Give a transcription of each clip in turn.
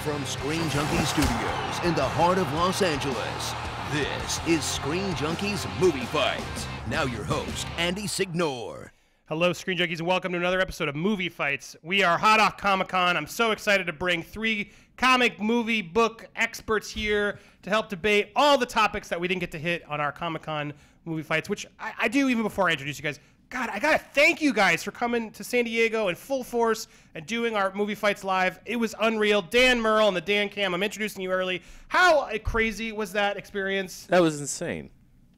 From Screen Junkie Studios in the heart of Los Angeles, this is Screen Junkies Movie Fights. Now your host, Andy Signore. Hello, Screen Junkies, and welcome to another episode of Movie Fights. We are hot off Comic-Con. I'm so excited to bring three comic, movie, book experts here to help debate all the topics that we didn't get to hit on our Comic-Con Movie Fights, which I do even before I introduce you guys. God, I gotta thank you guys for coming to San Diego in full force and doing our Movie Fights live. It was unreal. Dan Merle and the Dan Cam, I'm introducing you early. How crazy was that experience? That was insane.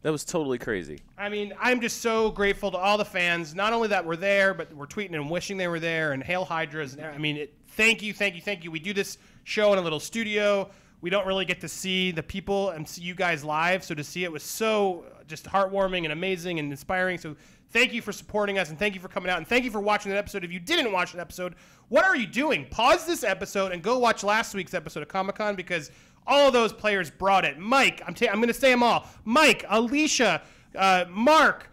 That was totally crazy. I mean, I'm just so grateful to all the fans, not only that were there, but were tweeting and wishing they were there, and Hail Hydras. I mean, thank you, thank you, thank you. We do this show in a little studio. We don't really get to see the people and see you guys live, so to see it was so just heartwarming and amazing and inspiring. So thank you for supporting us, and thank you for coming out, and thank you for watching that episode. If you didn't watch that episode, what are you doing? Pause this episode and go watch last week's episode of Comic-Con, because all of those players brought it. Mike, I'm going to say them all. Mike, Alicia, Mark,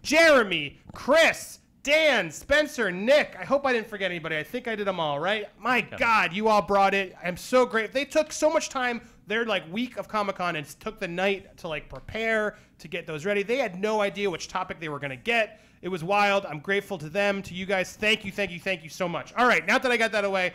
Jeremy, Chris, Dan, Spencer, Nick. I hope I didn't forget anybody. I think I did them all, right? My God, you all brought it. I'm so great. They took so much time, their week of Comic-Con, and took the night to prepare to get those ready. They had no idea which topic they were going to get. It was wild. I'm grateful to them, to you guys. Thank you, thank you, thank you so much. All right, now that I got that away,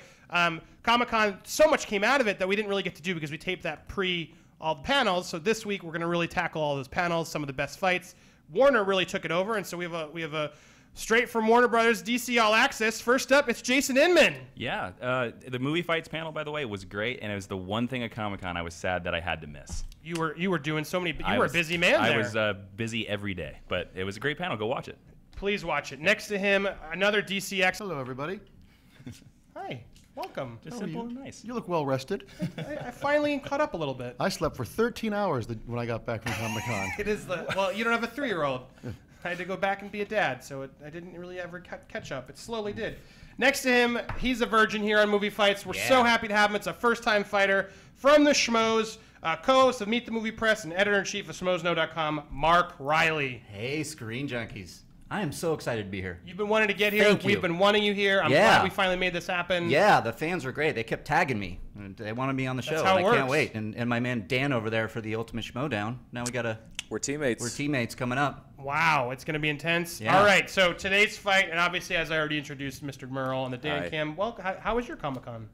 Comic-Con, so much came out of it that we didn't really get to do because we taped that pre all the panels. So this week we're going to really tackle all those panels, some of the best fights. Warner really took it over, and so we have a straight from Warner Brothers DC All Access. First up, it's Jason Inman. Yeah, the Movie Fights panel, by the way, was great, and it was the one thing at Comic-Con I was sad that I had to miss. You were doing so many. You were a busy man there. I was busy every day, but it was a great panel. Go watch it. Please watch it. Next to him, another DCX. Hello, everybody. Hi. Welcome. Just simple and nice. You look well rested. I finally caught up a little bit. I slept for 13 hours when I got back from Comic-Con. It is well, you don't have a 3-year-old. I had to go back and be a dad, so I didn't really ever catch up. It slowly did. Next to him, he's a virgin here on Movie Fights. We're so happy to have him. It's a first-time fighter from the Schmoes, co-host of Meet the Movie Press and editor-in-chief of SchmoesKnow.com, Mark Riley. Hey, Screen Junkies. I am so excited to be here. You've been wanting to get here. Thank you. We've been wanting you here. I'm glad we finally made this happen. Yeah, the fans were great. They kept tagging me. And they wanted me on the show. That's how it works. I can't wait. And my man Dan over there for the Ultimate Schmoedown. Now We're teammates. We're teammates coming up. Wow, it's going to be intense. Yeah. All right, so today's fight, and obviously as I already introduced Mr. Merle and the Dan Hi. Cam. Well, how was your Comic-Con?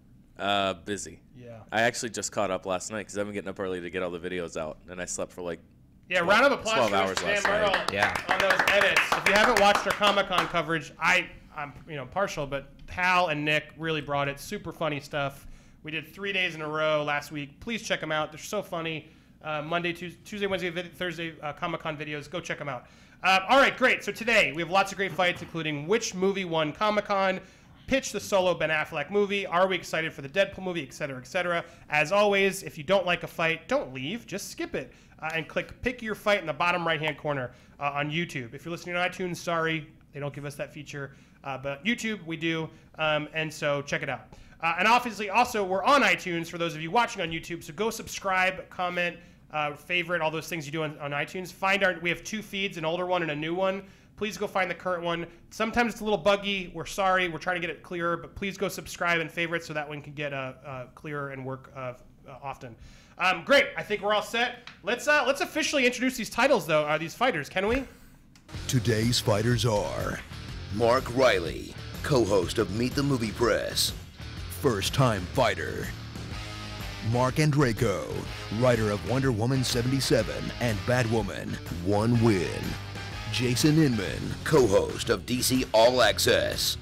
Busy. Yeah. I actually just caught up last night because I've been getting up early to get all the videos out, and I slept for round of applause 12 for hours Dan last Merle night. on those edits. If you haven't watched our Comic-Con coverage, I'm partial, but Hal and Nick really brought it. Super funny stuff. We did 3 days in a row last week. Please check them out. They're so funny. Monday, Tuesday, Wednesday, Thursday Comic-Con videos. Go check them out. All right, great. So today we have lots of great fights, including which movie won Comic-Con, pitch the solo Ben Affleck movie, are we excited for the Deadpool movie, et cetera, et cetera. As always, if you don't like a fight, don't leave. Just skip it and click Pick Your Fight in the bottom right-hand corner on YouTube. If you're listening on iTunes, sorry, they don't give us that feature. But YouTube, we do, and so check it out. And obviously, also, we're on iTunes for those of you watching on YouTube, so go subscribe, comment, favorite, all those things you do on iTunes. We have 2 feeds, an older one and a new one. Please go find the current one. Sometimes it's a little buggy. We're sorry. We're trying to get it clearer, but please go subscribe and favorite so that one can get clearer and work often. Great. I think we're all set. Let's officially introduce these titles, though, these fighters, can we? Today's fighters are Mark Riley, co-host of Meet the Movie Press, first-time fighter. Mark Andreyko, writer of Wonder Woman 77 and Batwoman, 1 win. Jason Inman, co-host of DC All Access,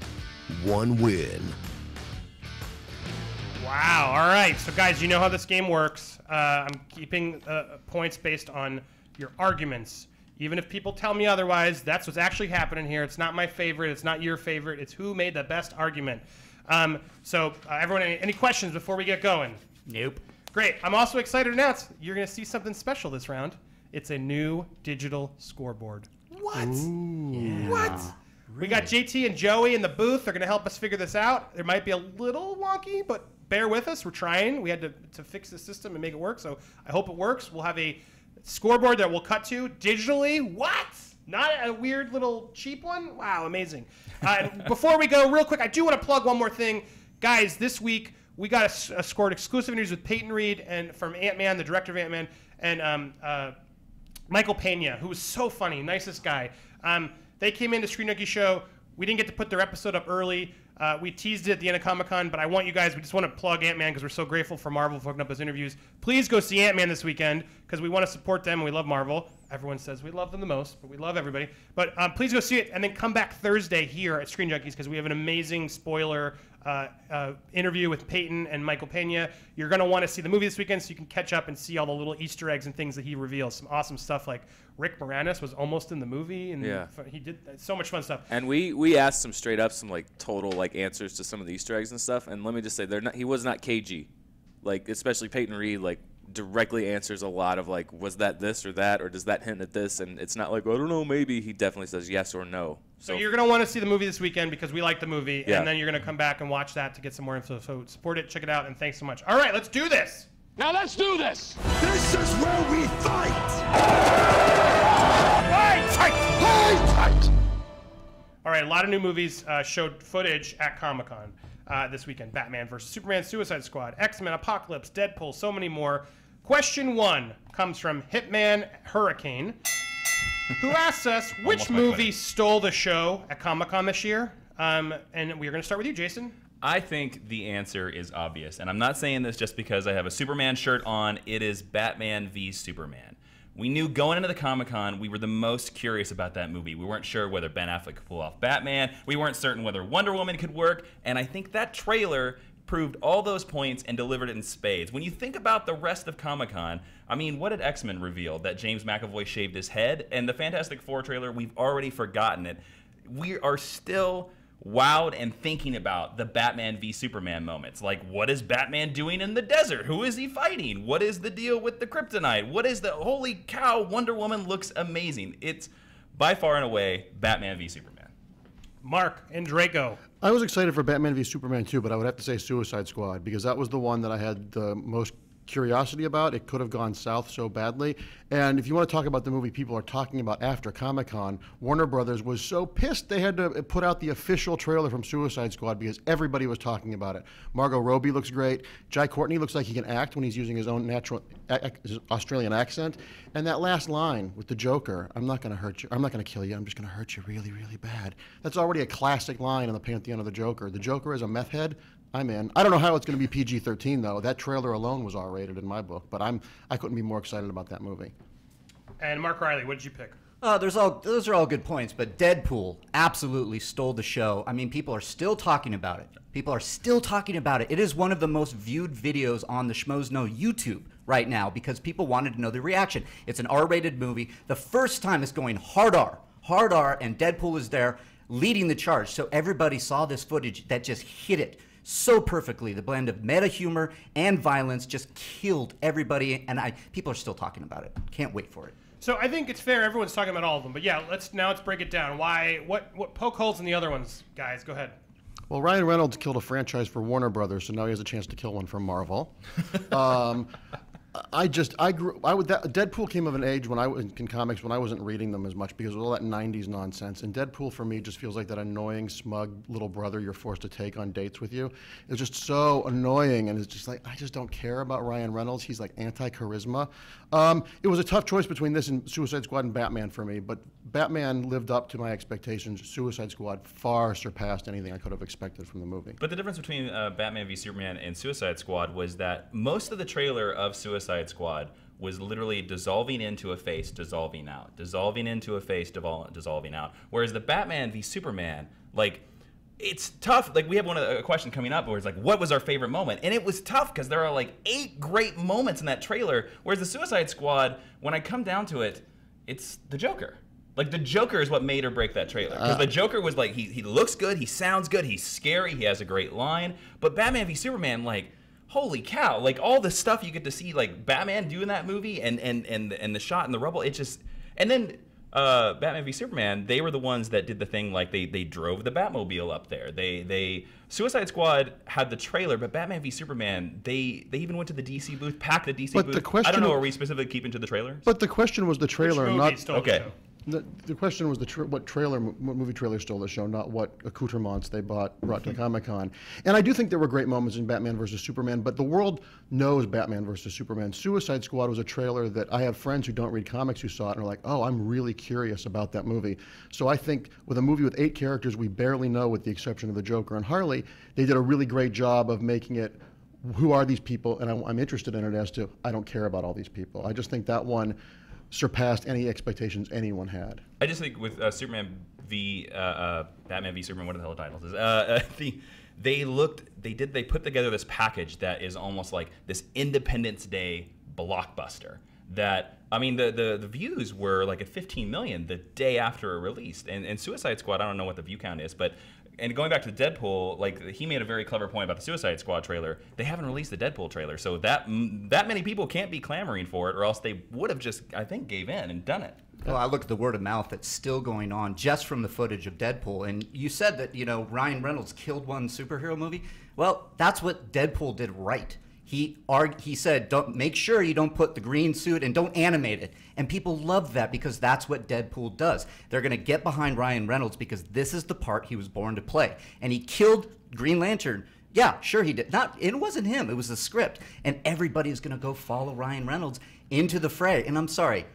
1 win. Wow. All right. So, guys, you know how this game works. I'm keeping points based on your arguments. Even if people tell me otherwise, that's what's actually happening here. It's not my favorite. It's not your favorite. It's who made the best argument. Everyone, any questions before we get going? Nope. Great. I'm also excited to announce you're going to see something special this round. It's a new digital scoreboard. What? Yeah. What? We got JT and Joey in the booth. They're going to help us figure this out. It might be a little wonky, but bear with us. We're trying. We had to fix the system and make it work, so I hope it works. We'll have a scoreboard that we'll cut to digitally. What? Not a weird little cheap one? Wow, amazing. Before we go, real quick, I do want to plug one more thing. Guys, this week We got scored exclusive interviews with Peyton Reed and from Ant-Man, the director of Ant-Man, and Michael Pena, who was so funny, nicest guy. They came into Screen Junkie Show. We didn't get to put their episode up early. We teased it at the end of Comic-Con, but I want you guys, we just want to plug Ant-Man because we're so grateful for Marvel for hooking up those interviews. Please go see Ant-Man this weekend because we want to support them and we love Marvel. Everyone says we love them the most, but we love everybody. But please go see it and then come back Thursday here at Screen Junkies because we have an amazing spoiler interview with Peyton and Michael Pena. You're going to want to see the movie this weekend so you can catch up and see all the little Easter eggs and things that he reveals. Some awesome stuff like Rick Moranis was almost in the movie, and he did so much fun stuff. And we asked him straight up some like total like answers to some of the Easter eggs and stuff. And let me just say, he was not cagey, like especially Peyton Reed like directly answers a lot of like, was that this or that, or does that hint at this? And it's not like, I don't know, maybe. He definitely says yes or no. So you're going to want to see the movie this weekend because we like the movie, and then you're going to come back and watch that to get some more info. So support it, check it out, and thanks so much. All right, let's do this. Now let's do this! This is where we fight! Fight! All right, a lot of new movies showed footage at Comic-Con this weekend. Batman vs. Superman, Suicide Squad, X-Men, Apocalypse, Deadpool, so many more. Question 1 comes from Hitman Hurricane, who asks us, which movie stole the show at Comic-Con this year? And we're going to start with you, Jason. I think the answer is obvious, and I'm not saying this just because I have a Superman shirt on. It is Batman v Superman. We knew going into the Comic-Con we were the most curious about that movie. We weren't sure whether Ben Affleck could pull off Batman. We weren't certain whether Wonder Woman could work, and I think that trailer proved all those points and delivered it in spades. When you think about the rest of Comic-Con, I mean, what did X-Men reveal? That James McAvoy shaved his head? And the Fantastic Four trailer, we've already forgotten it. We are still wowed and thinking about the Batman v Superman moments. Like, what is Batman doing in the desert? Who is he fighting? What is the deal with the kryptonite? What is the, holy cow, Wonder Woman looks amazing. It's by far and away Batman v Superman. Mark and Draco. I was excited for Batman v Superman too, but I would have to say Suicide Squad because that was the one that I had the most curiosity about. It could have gone south so badly. And if you want to talk about the movie people are talking about after Comic-Con, Warner Brothers was so pissed they had to put out the official trailer from Suicide Squad because everybody was talking about it. Margot Robbie looks great. Jai Courtney looks like he can act when he's using his own natural his Australian accent. And that last line with the Joker, I'm not going to hurt you. I'm not going to kill you. I'm just going to hurt you really, really bad. That's already a classic line in the pantheon of the Joker. The Joker is a meth head. I'm in. I don't know how it's going to be PG-13 though. That trailer alone was R-rated in my book, but I couldn't be more excited about that movie. And Mark Riley, what did you pick? Those are all good points, but Deadpool absolutely stole the show. I mean, people are still talking about it. People are still talking about it. It is one of the most viewed videos on the Schmoes Know YouTube right now because people wanted to know the reaction. It's an R-rated movie. The first time it's going hard R, and Deadpool is there leading the charge. So everybody saw this footage that just hit it so perfectly. The blend of meta humor and violence just killed everybody, and people are still talking about it. Can't wait for it. So I think it's fair. Everyone's talking about all of them, but yeah, let's break it down. Why? What poke holes in the other ones, guys? Go ahead. Well, Ryan Reynolds killed a franchise for Warner Brothers, so now he has a chance to kill one for Marvel. Deadpool came of an age when I was in comics when I wasn't reading them as much because of all that 90s nonsense. And Deadpool for me just feels like that annoying, smug little brother you're forced to take on dates with you. It's just so annoying, and it's just like, I just don't care about Ryan Reynolds. He's like anti-charisma. It was a tough choice between this and Suicide Squad and Batman for me, but Batman lived up to my expectations. Suicide Squad far surpassed anything I could have expected from the movie. But the difference between Batman v Superman and Suicide Squad was that most of the trailer of Suicide Squad was literally dissolving into a face, dissolving out, dissolving into a face, dissolving out. Whereas the Batman v Superman, like, it's tough. Like, we have a question coming up where it's like, what was our favorite moment? And it was tough because there are like 8 great moments in that trailer. Whereas the Suicide Squad, when I come down to it, it's the Joker. Like, the Joker is what made or break that trailer. Because the Joker was like, he looks good, he sounds good, he's scary, he has a great line. But Batman v Superman, like, holy cow, like all the stuff you get to see like Batman do in that movie and the shot in the rubble, it just, and then Batman v Superman, they were the ones that did the thing like they drove the Batmobile up there. They Suicide Squad had the trailer, but Batman v Superman, they even went to the DC booth, packed the DC booth. The question, I don't know, are we specifically keeping to the trailers? But the question was the trailer, not Okay. The question was what movie trailer stole the show, not what accoutrements they brought to Comic-Con. And I do think there were great moments in Batman vs. Superman, but the world knows Batman vs. Superman. Suicide Squad was a trailer that I have friends who don't read comics who saw it and are like, oh, I'm really curious about that movie. So I think with a movie with 8 characters we barely know, with the exception of the Joker and Harley, they did a really great job of making it, who are these people? And I'm interested in it as to, I don't care about all these people. I just think that one surpassed any expectations anyone had. I just think with Superman v Batman v Superman, what the hell the titles is? They put together this package that is almost like this Independence Day blockbuster. That, I mean, the views were like at 15 million the day after it released, and Suicide Squad, I don't know what the view count is, but. And going back to Deadpool, like, he made a very clever point about the Suicide Squad trailer. They haven't released the Deadpool trailer, so that many people can't be clamoring for it, or else they would have just, I think, gave in and done it. Well, I look at the word of mouth that's still going on just from the footage of Deadpool. And you said that, Ryan Reynolds killed one superhero movie. Well, that's what Deadpool did right. He said, don't make sure you don't put the green suit and don't animate it. And people love that because that's what Deadpool does. They're going to get behind Ryan Reynolds because this is the part he was born to play. And he killed Green Lantern. Yeah, sure he did. It wasn't him. It was the script. And everybody's going to go follow Ryan Reynolds into the fray. And I'm sorry,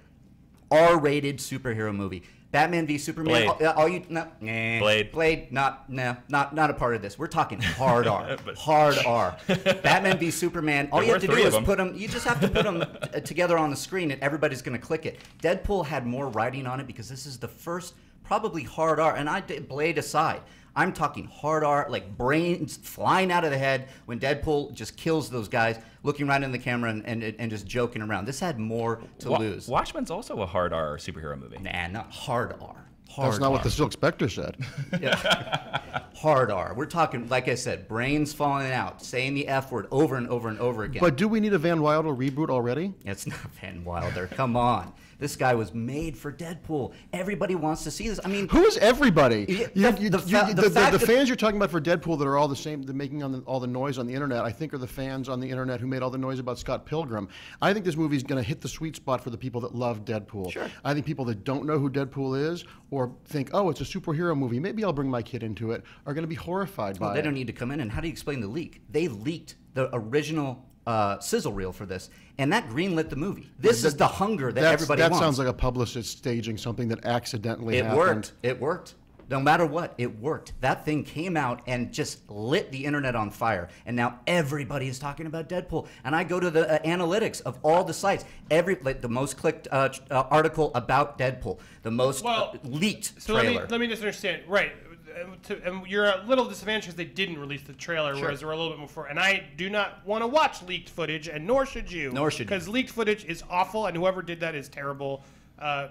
R-rated superhero movie. Batman v Superman. Blade. Not a part of this. We're talking hard R. Hard R. Batman v Superman. All you have to do is put them. You just have to put them together on the screen, and everybody's going to click it. Deadpool had more writing on it because this is the first, probably hard R. And I did Blade aside. I'm talking hard R, like brains flying out of the head when Deadpool just kills those guys, looking right in the camera and just joking around. This had more to lose. Watchmen's also a hard R superhero movie. Nah, not hard R. That's not what the Silk Spectre said. Hard R. We're talking, like I said, brains falling out, saying the F word over and over and over again. But do we need a Van Wilder reboot already? It's not Van Wilder. Come on. This guy was made for Deadpool. Everybody wants to see this. I mean, who is everybody? The fans you're talking about for Deadpool that are all the same, they're making all the noise on the internet, I think are the fans on the internet who made all the noise about Scott Pilgrim. I think this movie's going to hit the sweet spot for the people that love Deadpool. Sure. I think people that don't know who Deadpool is or think, oh, it's a superhero movie, maybe I'll bring my kid into it, are going to be horrified by it. They don't need to come in. And how do you explain the leak? They leaked the original sizzle reel for this, and that greenlit the movie. This is the hunger that everybody wants. That sounds like a publicist staging something that accidentally happened. It worked. No matter what, it worked. That thing came out and just lit the internet on fire. And now everybody is talking about Deadpool. And I go to the analytics of all the sites. The most clicked article about Deadpool. The most leaked trailer. Let me just understand. Right. And you're a little disadvantaged because they didn't release the trailer, Sure. whereas there were a little bit more. And I do not want to watch leaked footage, and nor should you. Because leaked footage is awful, and whoever did that is terrible.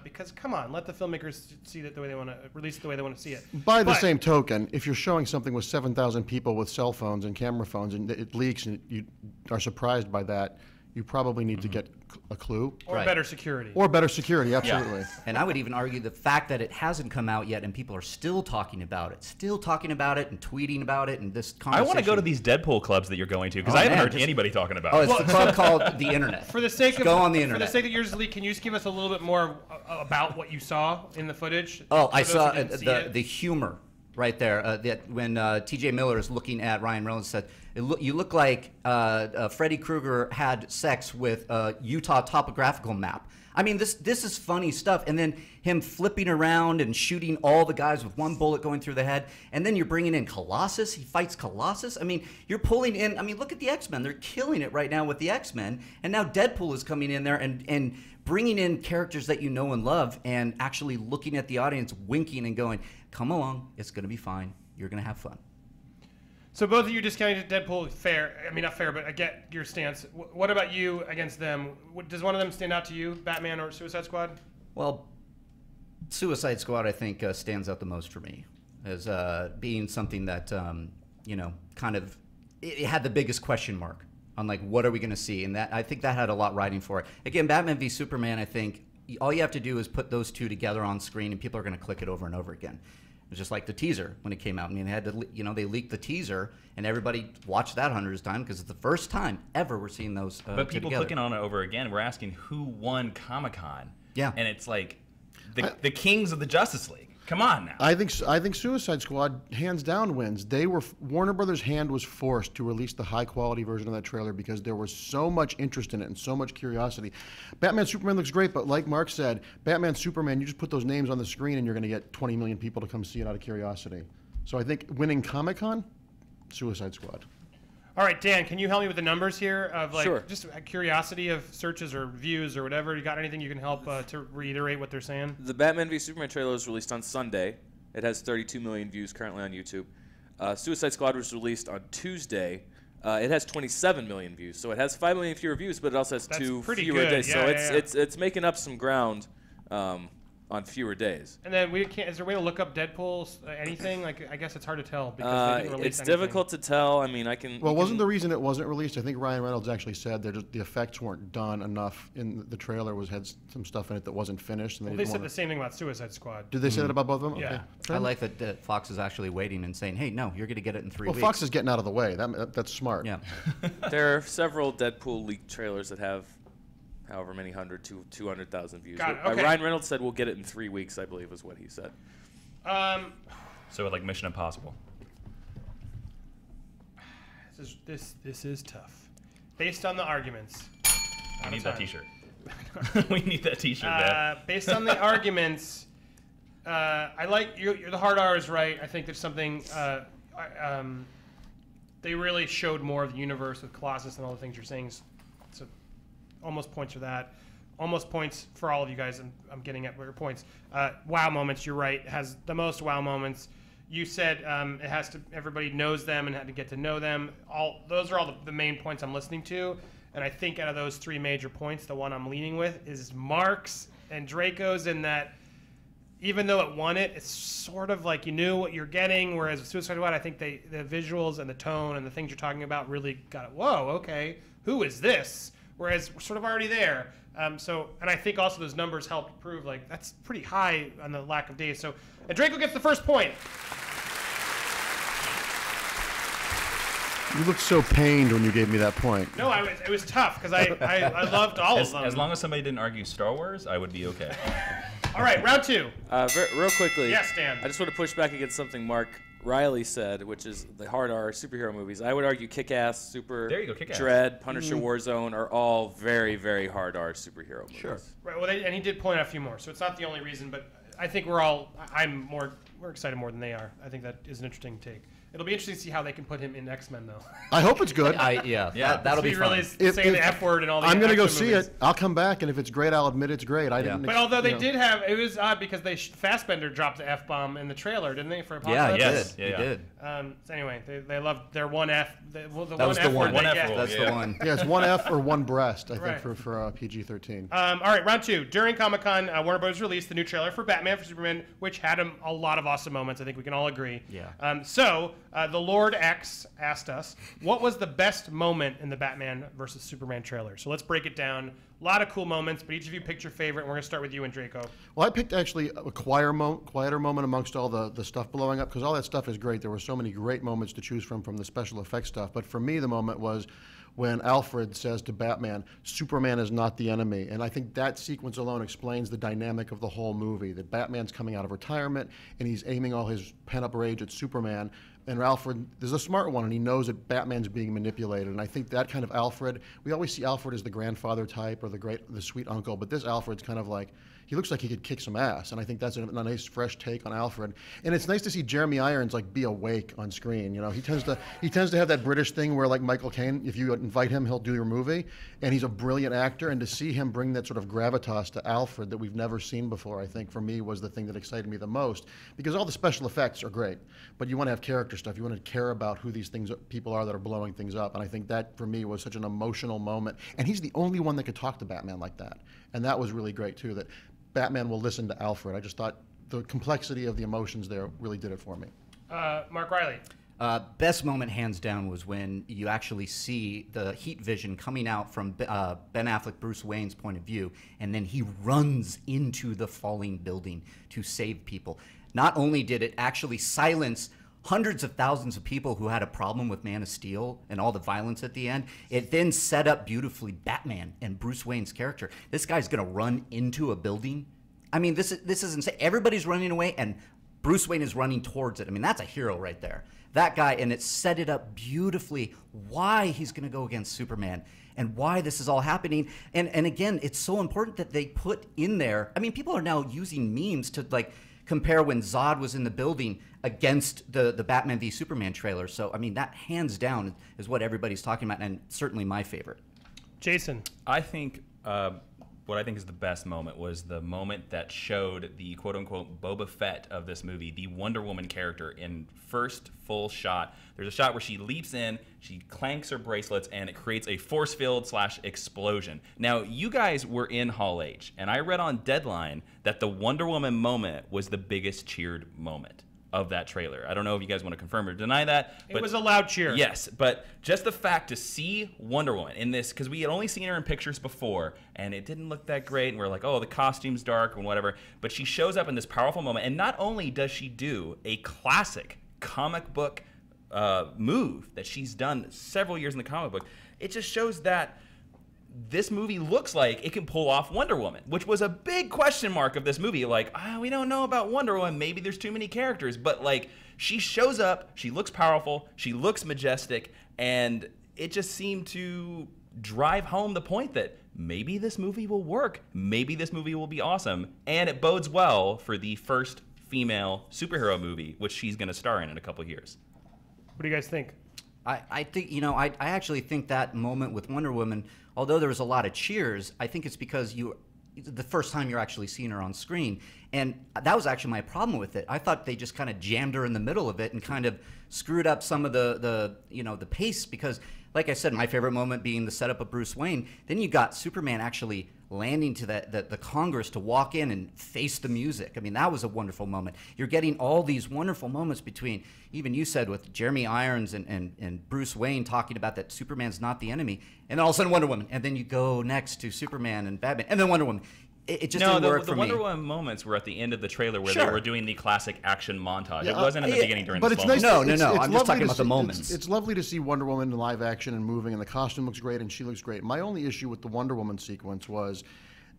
Because come on, let the filmmakers see it the way they want to release it the way they want to see it. By the same token, if you're showing something with 7,000 people with cell phones and camera phones, and it leaks, and you are surprised by that, you probably need to get a clue. Or better security. Or better security, absolutely. Yeah. And I would even argue the fact that it hasn't come out yet and people are still talking about it and tweeting about it and this conversation. I want to go to these Deadpool clubs that you're going to because I haven't heard anybody talking about it. Oh, it's the club called the Internet. For the sake of go on the Internet. For the sake of yours, Lee, can you just give us a little bit more about what you saw in the footage? Oh, I saw the humor right there. That when T.J. Miller is looking at Ryan Reynolds said, you look like Freddy Krueger had sex with a Utah topographical map. I mean, this is funny stuff. And then him flipping around and shooting all the guys with one bullet going through the head. And then you're bringing in Colossus. He fights Colossus. I mean, you're pulling in. I mean, look at the X-Men. They're killing it right now with the X-Men. And now Deadpool is coming in there and bringing in characters that you know and love and actually looking at the audience, winking and going, come along. It's going to be fine. You're going to have fun. So both of you discounting Deadpool, fair. I mean, not fair, but I get your stance. What about you against them? Does one of them stand out to you, Batman or Suicide Squad? Well, Suicide Squad, I think, stands out the most for me as being something that, kind of, it had the biggest question mark on, like, what are we going to see? And that I think that had a lot riding for it. Again, Batman v Superman, I think, all you have to do is put those two together on screen and people are going to click it over and over again. It was just like the teaser when it came out. I mean, they had to, they leaked the teaser, and everybody watched that hundreds of times because it's the first time ever we're seeing those. But people clicking on it over again. We're asking who won Comic-Con. Yeah, and it's like the kings of the Justice League. Come on now. I think Suicide Squad hands down wins. Warner Brothers' hand was forced to release the high quality version of that trailer because there was so much interest in it and so much curiosity. Batman Superman looks great, but like Mark said, Batman Superman, you just put those names on the screen and you're going to get 20 million people to come see it out of curiosity. So I think winning Comic-Con, Suicide Squad. All right, Dan, can you help me with the numbers here of Sure. just a curiosity of searches or views or whatever? You got anything you can help to reiterate what they're saying? The Batman v Superman trailer was released on Sunday. It has 32 million views currently on YouTube. Suicide Squad was released on Tuesday. It has 27 million views, so it has 5 million fewer views, but it also has That's two pretty fewer good. days. Yeah, so yeah, it's making up some ground on fewer days. And then is there a way to look up Deadpool's anything? Like, I guess it's hard to tell because they didn't release It's anything. difficult to tell. I mean, I can. Well, you wasn't can- the reason it wasn't released? I think Ryan Reynolds actually said that the effects weren't done enough. In the trailer had some stuff in it that wasn't finished. And Well, they said the same thing about Suicide Squad. Did they say that about both of them? Yeah. Okay. I like that Fox is actually waiting and saying, "Hey, no, you're going to get it in 3 Well, weeks." Fox is getting out of the way. That's smart. Yeah. There are several Deadpool leaked trailers that have however many 100 to 200,000 views. Got it, But, okay. Ryan Reynolds said we'll get it in 3 weeks, I believe is what he said. So like Mission Impossible. This is tough. Based on the arguments. We need that T-shirt. We need that T-shirt, man. Based on the arguments, I like you're the hard R is right. I think there's something. They really showed more of the universe with Colossus and all the things you're saying. So almost points for that. Almost points for all of you guys. I'm getting at your points. Wow moments. You're right. It has the most wow moments. You said it has to. Everybody knows them and had to get to know them. All those are all the main points I'm listening to. And I think out of those three major points, the one I'm leaning with is Mark's and Draco's in that even though it won it, it's sort of like you knew what you're getting, whereas with Suicide Squad, I think the visuals and the tone and the things you're talking about really got it. Whoa, okay, who is this? Whereas we're sort of already there. And I think also those numbers helped prove like that's pretty high on the lack of days. So, and Draco gets the first point. You looked so pained when you gave me that point. No, it was tough because I loved all of them. As long as somebody didn't argue Star Wars, I would be okay. All right, round two. Real quickly. Yes, Dan. I just want to push back against something Mark Riley said, which is the hard R superhero movies. I would argue Kick-Ass, There you go, Kick-Ass. Dread, Punisher, Warzone are all very, very hard R superhero movies. Sure. Right. Well, and he did point out a few more, so it's not the only reason. But I think we're excited more than they are. I think that is an interesting take. It'll be interesting to see how they can put him in X-Men, though. I hope it's good. That'll be fun. really saying the F word and all the I'm going to go X-Men see movies. it. I'll come back, and if it's great, I'll admit it's great. I didn't. But although they did have, it was odd because Fassbender dropped the F-bomb in the trailer, didn't they, for Apocalypse? Yes, Yeah, he yeah. did. So anyway, they loved their one F. That was the one. One F F rule. That's Yeah. the one. Yeah, it's one F or one breast, I think, Right. for PG-13. All right, round two. During Comic-Con, Warner Bros. Released the new trailer for Batman v Superman, which had a lot of awesome moments. I think we can all agree. Yeah. So the Lord X asked us, what was the best moment in the Batman versus Superman trailer? So let's break it down. A lot of cool moments, but each of you picked your favorite, and we're going to start with you and Draco. Well, I picked actually a quieter moment amongst all the stuff blowing up, because all that stuff is great. There were so many great moments to choose from the special effects stuff. But for me, the moment was when Alfred says to Batman, Superman is not the enemy. And I think that sequence alone explains the dynamic of the whole movie, that Batman's coming out of retirement, and he's aiming all his pent-up rage at Superman. And Alfred is a smart one, and he knows that Batman's being manipulated. And I think that kind of Alfred, we always see Alfred as the grandfather type or the sweet uncle, but this Alfred's kind of like, he looks like he could kick some ass, and I think that's a nice fresh take on Alfred. And it's nice to see Jeremy Irons like be awake on screen. You know, he tends to have that British thing where like Michael Caine, if you invite him, he'll do your movie, and he's a brilliant actor. And to see him bring that sort of gravitas to Alfred that we've never seen before, I think for me was the thing that excited me the most, because all the special effects are great, but you want to have character stuff. You want to care about who these people are that are blowing things up, and I think that for me was such an emotional moment. And he's the only one that could talk to Batman like that, and that was really great too. That Batman will listen to Alfred. I just thought the complexity of the emotions there really did it for me. Mark Riley. Best moment, hands down, was when you actually see the heat vision coming out from Ben Affleck, Bruce Wayne's point of view, and then he runs into the falling building to save people. Not only did it actually silence hundreds of thousands of people who had a problem with Man of Steel and all the violence at the end, it then set up beautifully Batman and Bruce Wayne's character. This guy's going to run into a building I mean, this is insane. Everybody's running away, and Bruce Wayne is running towards it. I mean, that's a hero right there. That guy, and it set it up beautifully why he's going to go against Superman and why this is all happening. And again, it's so important that they put in there. I mean, people are now using memes to like compare when Zod was in the building against the Batman v Superman trailer. So, I mean, that hands down is what everybody's talking about, and certainly my favorite. Jason. I think what I think is the best moment was the moment that showed the quote-unquote Boba Fett of this movie, the Wonder Woman character, in first full shot. There's a shot where she leaps in, she clanks her bracelets, and it creates a force field / explosion. Now, you guys were in Hall H, and I read on Deadline that the Wonder Woman moment was the biggest cheered moment of that trailer. I don't know if you guys want to confirm or deny that. It was a loud cheer. Yes, but just the fact to see Wonder Woman in this, because we had only seen her in pictures before, and it didn't look that great, and we're like, oh, the costume's dark and whatever, but she shows up in this powerful moment, and not only does she do a classic comic book move that she's done several years in the comic book, it just shows that this movie looks like it can pull off Wonder Woman, which was a big question mark of this movie. Like, we don't know about Wonder Woman. Maybe there's too many characters. But, like, she shows up, she looks powerful, she looks majestic, and it just seemed to drive home the point that maybe this movie will work. Maybe this movie will be awesome. And it bodes well for the first female superhero movie, which she's going to star in a couple of years. What do you guys think? I think, I actually think that moment with Wonder Woman, although there was a lot of cheers, I think it's because the first time you're actually seeing her on screen. And that was actually my problem with it. I thought they just kind of jammed her in the middle of it and kind of screwed up some of the pace, because, like I said, my favorite moment being the setup of Bruce Wayne. Then you got Superman actually landing to the Congress to walk in and face the music. I mean, that was a wonderful moment. You're getting all these wonderful moments between, even you said, with Jeremy Irons and Bruce Wayne talking about that Superman's not the enemy, and then all of a sudden Wonder Woman, and then you go next to Superman and Batman, and then Wonder Woman. It just didn't work for me. The Wonder Woman moments were at the end of the trailer where Sure. they were doing the classic action montage. Yeah, it wasn't in the beginning during but the it's slow nice. mo. No, I'm just lovely talking to about the see- moments. It's lovely to see Wonder Woman in live action and moving, and the costume looks great, and she looks great. My only issue with the Wonder Woman sequence was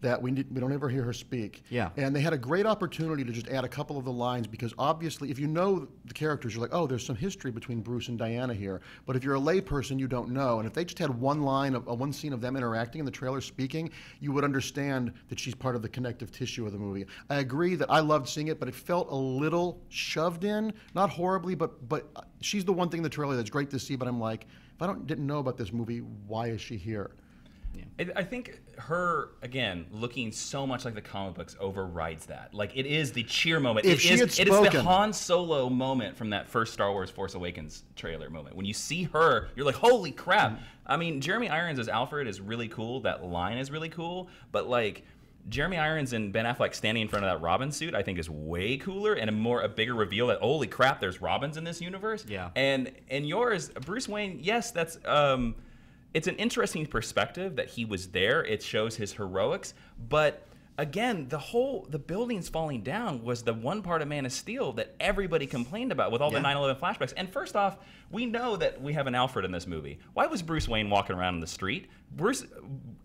that we don't ever hear her speak. Yeah. And they had a great opportunity to just add a couple of the lines, because obviously, if you know the characters, you're like, oh, there's some history between Bruce and Diana here. But if you're a layperson, you don't know. And if they just had one scene of them interacting in the trailer speaking, you would understand that she's part of the connective tissue of the movie. I agree that I loved seeing it, but it felt a little shoved in, not horribly, but she's the one thing in the trailer that's great to see. But I'm like, if I didn't know about this movie, why is she here? I think her, again, looking so much like the comic books overrides that. Like, it is the cheer moment. If she had it is the spoken. Han Solo moment from that first Star Wars Force Awakens trailer moment. When you see her, you're like, holy crap. I mean, Jeremy Irons as Alfred is really cool. That line is really cool. But, like, Jeremy Irons and Ben Affleck standing in front of that Robin suit, I think, is way cooler and a bigger reveal that, holy crap, there's Robins in this universe. Yeah. And yours, Bruce Wayne, yes, that's... it's an interesting perspective that he was there. It shows his heroics. But again, the buildings falling down was the one part of Man of Steel that everybody complained about with all the 9/11 flashbacks. And first off, we know that we have an Alfred in this movie. Why was Bruce Wayne walking around in the street?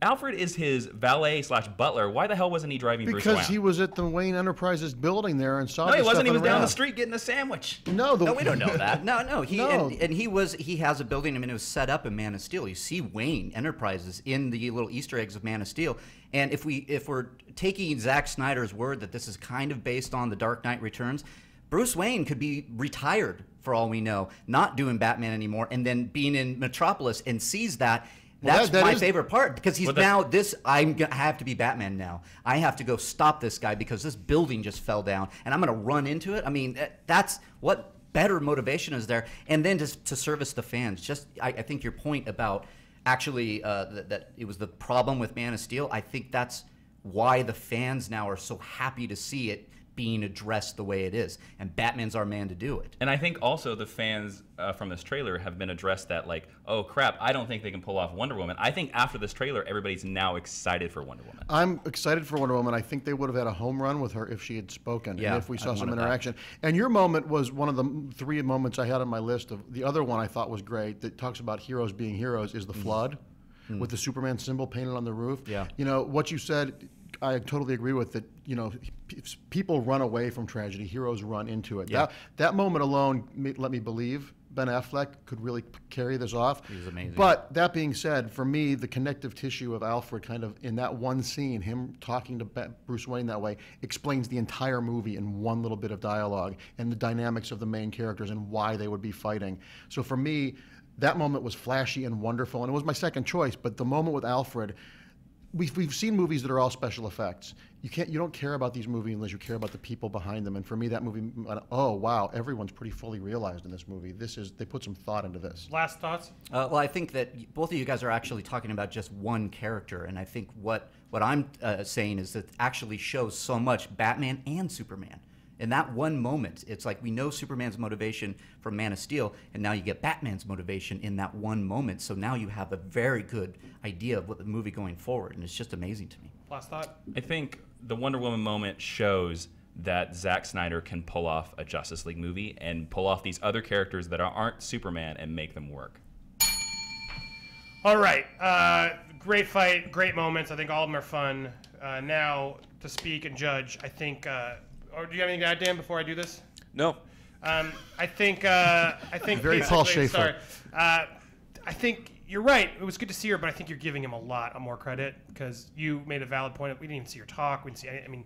Alfred is his valet / butler. Why the hell wasn't he driving Bruce around? Because he was at the Wayne Enterprises building there and saw. No, he the wasn't. He stuff was down around. the street getting a sandwich. No, we don't know that. No. He No. And he has a building. I mean, it was set up in Man of Steel. You see Wayne Enterprises in the little Easter eggs of Man of Steel. And if we're taking Zack Snyder's word that this is kind of based on The Dark Knight Returns, Bruce Wayne could be retired for all we know, not doing Batman anymore, and then being in Metropolis and sees that. That's that my is- favorite part, because he's Well, that- now I have to be Batman now. I have to go stop this guy because this building just fell down, and I'm going to run into it. I mean, that's what better motivation is there. And then to service the fans. I think your point about actually that it was the problem with Man of Steel, I think that's why the fans now are so happy to see it being addressed the way it is, and Batman's our man to do it. And I think also the fans from this trailer have been addressed that, like, oh crap, I don't think they can pull off Wonder Woman. I think after this trailer, everybody's now excited for Wonder Woman. I'm excited for Wonder Woman. I think they would have had a home run with her if she had spoken, Yeah, and if we saw I some wanted that. interaction. And your moment was one of the 3 moments I had on my list. Of the other one I thought was great that talks about heroes being heroes is the flood with the Superman symbol painted on the roof. Yeah. You know what you said I totally agree with that. You know, people run away from tragedy. Heroes run into it. Yeah. That moment alone let me believe Ben Affleck could really carry this off. He was amazing. But that being said, for me, the connective tissue of Alfred kind of in that one scene, him talking to Bruce Wayne that way, explains the entire movie in one little bit of dialogue and the dynamics of the main characters and why they would be fighting. So for me, that moment was flashy and wonderful, and it was my second choice. But the moment with Alfred, we've seen movies that are all special effects. You don't care about these movies unless you care about the people behind them. And for me, that movie, oh wow, everyone's pretty fully realized in this movie. They put some thought into this. Last thoughts? Well, I think that both of you guys are actually talking about just one character, and I think what I'm saying is that actually shows so much Batman and Superman. In that one moment, it's like we know Superman's motivation from Man of Steel, and now you get Batman's motivation in that one moment. So now you have a very good idea of what the movie going forward, and it's just amazing to me. Last thought? I think the Wonder Woman moment shows that Zack Snyder can pull off a Justice League movie and pull off these other characters that aren't Superman and make them work. All right. Great fight, great moments. I think all of them are fun. Now, to speak and judge, I think... or do you have anything to add, Dan, before I do this? No. I think Very Paul Schaefer. Sorry. I think you're right. It was good to see her, but I think you're giving him a lot more credit because you made a valid point. We didn't even see her talk. We didn't see. I mean,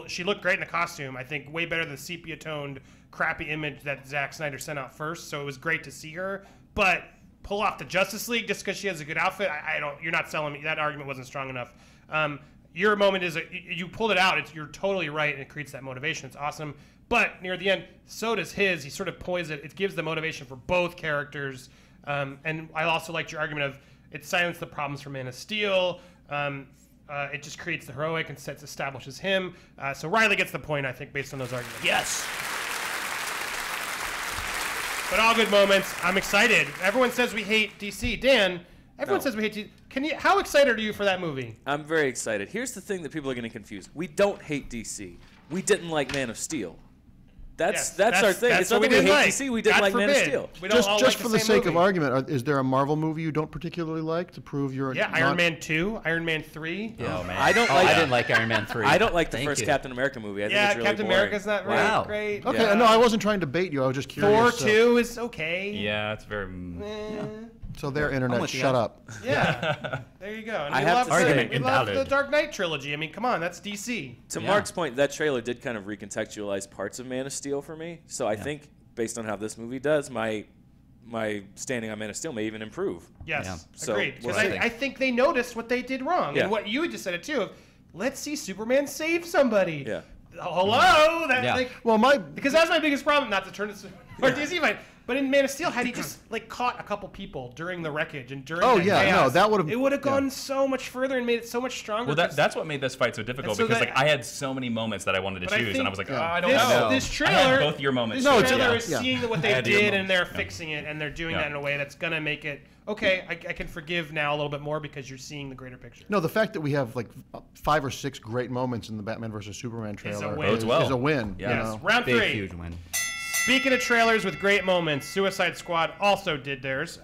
she looked great in the costume. I think way better than the sepia-toned, crappy image that Zack Snyder sent out first. So it was great to see her, but pull off the Justice League just because she has a good outfit. I don't. You're not selling me. That argument wasn't strong enough. Your moment is you pulled it out. You're totally right, and it creates that motivation. It's awesome. But near the end, so does his. He sort of poised it. It gives the motivation for both characters. And I also liked your argument of it silenced the problems for Man of Steel. It just creates the heroic and establishes him. So Riley gets the point, I think, based on those arguments. Yes. But all good moments. I'm excited. Everyone says we hate DC. Dan, everyone says we hate DC. How excited are you for that movie? I'm very excited. Here's the thing that people are going to confuse. We don't hate DC. We didn't like Man of Steel. That's our thing. It's not that we hate DC. We didn't like Man of Steel. We don't all just like for the same sake of movie. argument, is there a Marvel movie you don't particularly like to prove you're Iron Man 2, Iron Man 3. Yeah. Oh man. I don't like. I didn't like Iron Man 3. I don't like the Thank first you. Captain America movie. I think Yeah, it's really Captain boring. America's not really Wow. great. Okay, Yeah. no, I wasn't trying to bait you. I was just curious. Thor so- 2 is okay. Yeah, it's very. So their internet, with you shut guys. up. Yeah. There you go. And I we have love to say- we love the invalid. Dark Knight trilogy. I mean, come on, that's DC. To Yeah. Mark's point, that trailer did kind of recontextualize parts of Man of Steel for me. So I think, based on how this movie does, my standing on Man of Steel may even improve. Yes, Yeah. So, agreed. we'll Because see. I think they noticed what they did wrong, Yeah. and what you just said it too. Of, let's see Superman save somebody. Yeah. Hello, that Yeah. Well, because that's my biggest problem. Not to turn this or DC fight, but in Man of Steel, had he just caught a couple people during the wreckage and during Oh, that yeah, chaos, no, that would've- it would have yeah. gone so much further and made it so much stronger. Well, because that's what made this fight so difficult And so because that- like I had so many moments that I wanted to But I choose, think and I was like, Yeah. I don't this, know. this I trailer, had both your moments. This No, too, it's- trailer yeah. is yeah. seeing what I they had your did, and they're moments. fixing it, and they're doing Yeah. that in a way that's gonna make it okay. I can forgive now a little bit more because you're seeing the greater picture. no, the fact that we have like 5 or 6 great moments in the Batman vs Superman trailer win. Bodes well. is a win. Yeah. you Yes, know? round Big, 3. huge win. Speaking of trailers with great moments, Suicide Squad also did theirs.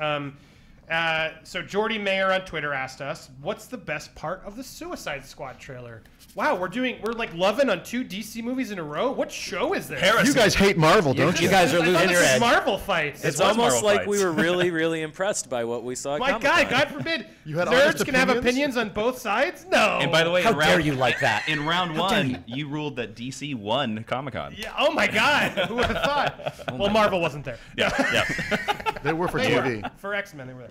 So Jordy Mayer on Twitter asked us, "What's the best part of the Suicide Squad trailer?" Wow, we're like loving on 2 DC movies in a row. What show is this? You guys hate Marvel, don't You guys are I thought losing this your was edge. Marvel fights. It's was almost Marvel like fights. we were really, really impressed by what we saw at My Comic-Con. God, God forbid. You had Nerds honest can have opinions? opinions on both sides? No. And by the way, How in dare round, you like that? in round How dare 1, you ruled that DC won Comic-Con. Yeah, oh my God. Who would have thought? Well, Marvel wasn't there. Yeah, yeah. They were for They TV. were. For X-Men, they were there.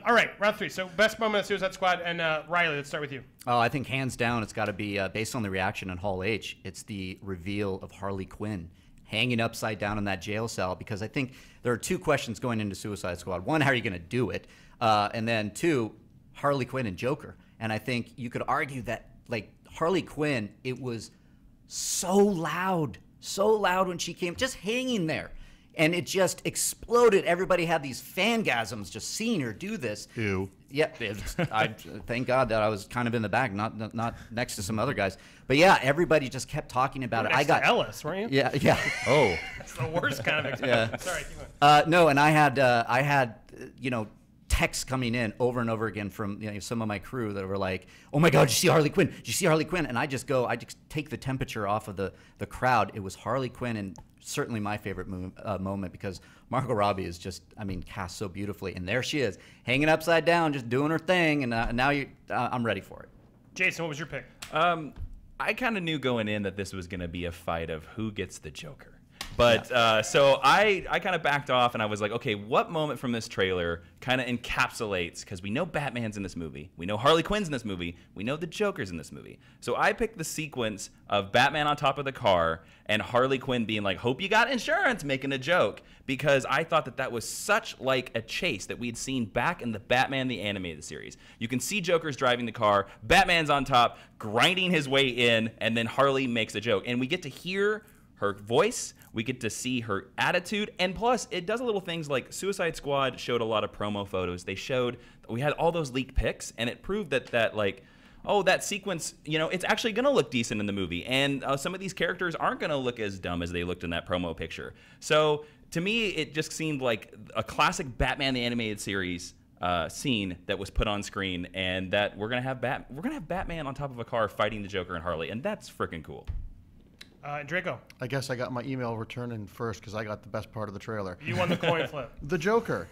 All right, round 3. So best moment of Suicide Squad. And Riley, let's start with you. Oh, I think hands down, it's got to be based on the reaction in Hall H. It's the reveal of Harley Quinn hanging upside down in that jail cell, because I think there are 2 questions going into Suicide Squad. 1, how are you going to do it? And then 2, Harley Quinn and Joker. And I think you could argue that like Harley Quinn, it was so loud when she came, just hanging there. And it just exploded. Everybody had these fangasms just seeing her do this. Ew. Yeah, I thank God that I was kind of in the back, not next to some other guys. But yeah, everybody just kept talking about it. Next I got to Ellis, weren't you? yeah. Oh. That's the worst kind of experience. Sorry, keep going. No, and I had texts coming in over and over again from some of my crew that were like, "Oh my God, did you see Harley Quinn? Did you see Harley Quinn?" And I just take the temperature off of the crowd. It was Harley Quinn, and certainly my favorite moment, because Margot Robbie is just, cast so beautifully, and there she is, hanging upside down, just doing her thing, and now I'm ready for it. Jason, what was your pick? I kind of knew going in that this was going to be a fight of who gets the Joker. But so I kind of backed off, and I was like, okay, what moment from this trailer kind of encapsulates, because we know Batman's in this movie, we know Harley Quinn's in this movie, we know the Joker's in this movie. So I picked the sequence of Batman on top of the car and Harley Quinn being like, "Hope you got insurance," making a joke, because I thought that was such like a chase that we'd seen back in the Batman the Animated Series. You can see Joker's driving the car, Batman's on top, grinding his way in, and then Harley makes a joke. And we get to hear her voice, we get to see her attitude, and plus it does a little things like Suicide Squad showed a lot of promo photos. We had all those leaked pics, and it proved that like, oh, that sequence, it's actually gonna look decent in the movie, and some of these characters aren't gonna look as dumb as they looked in that promo picture. So to me, it just seemed like a classic Batman the Animated Series scene that was put on screen, and that we're gonna have Batman on top of a car fighting the Joker and Harley, and that's freaking cool. Draco. I guess I got my email return in first because I got the best part of the trailer. You won the coin flip. The Joker.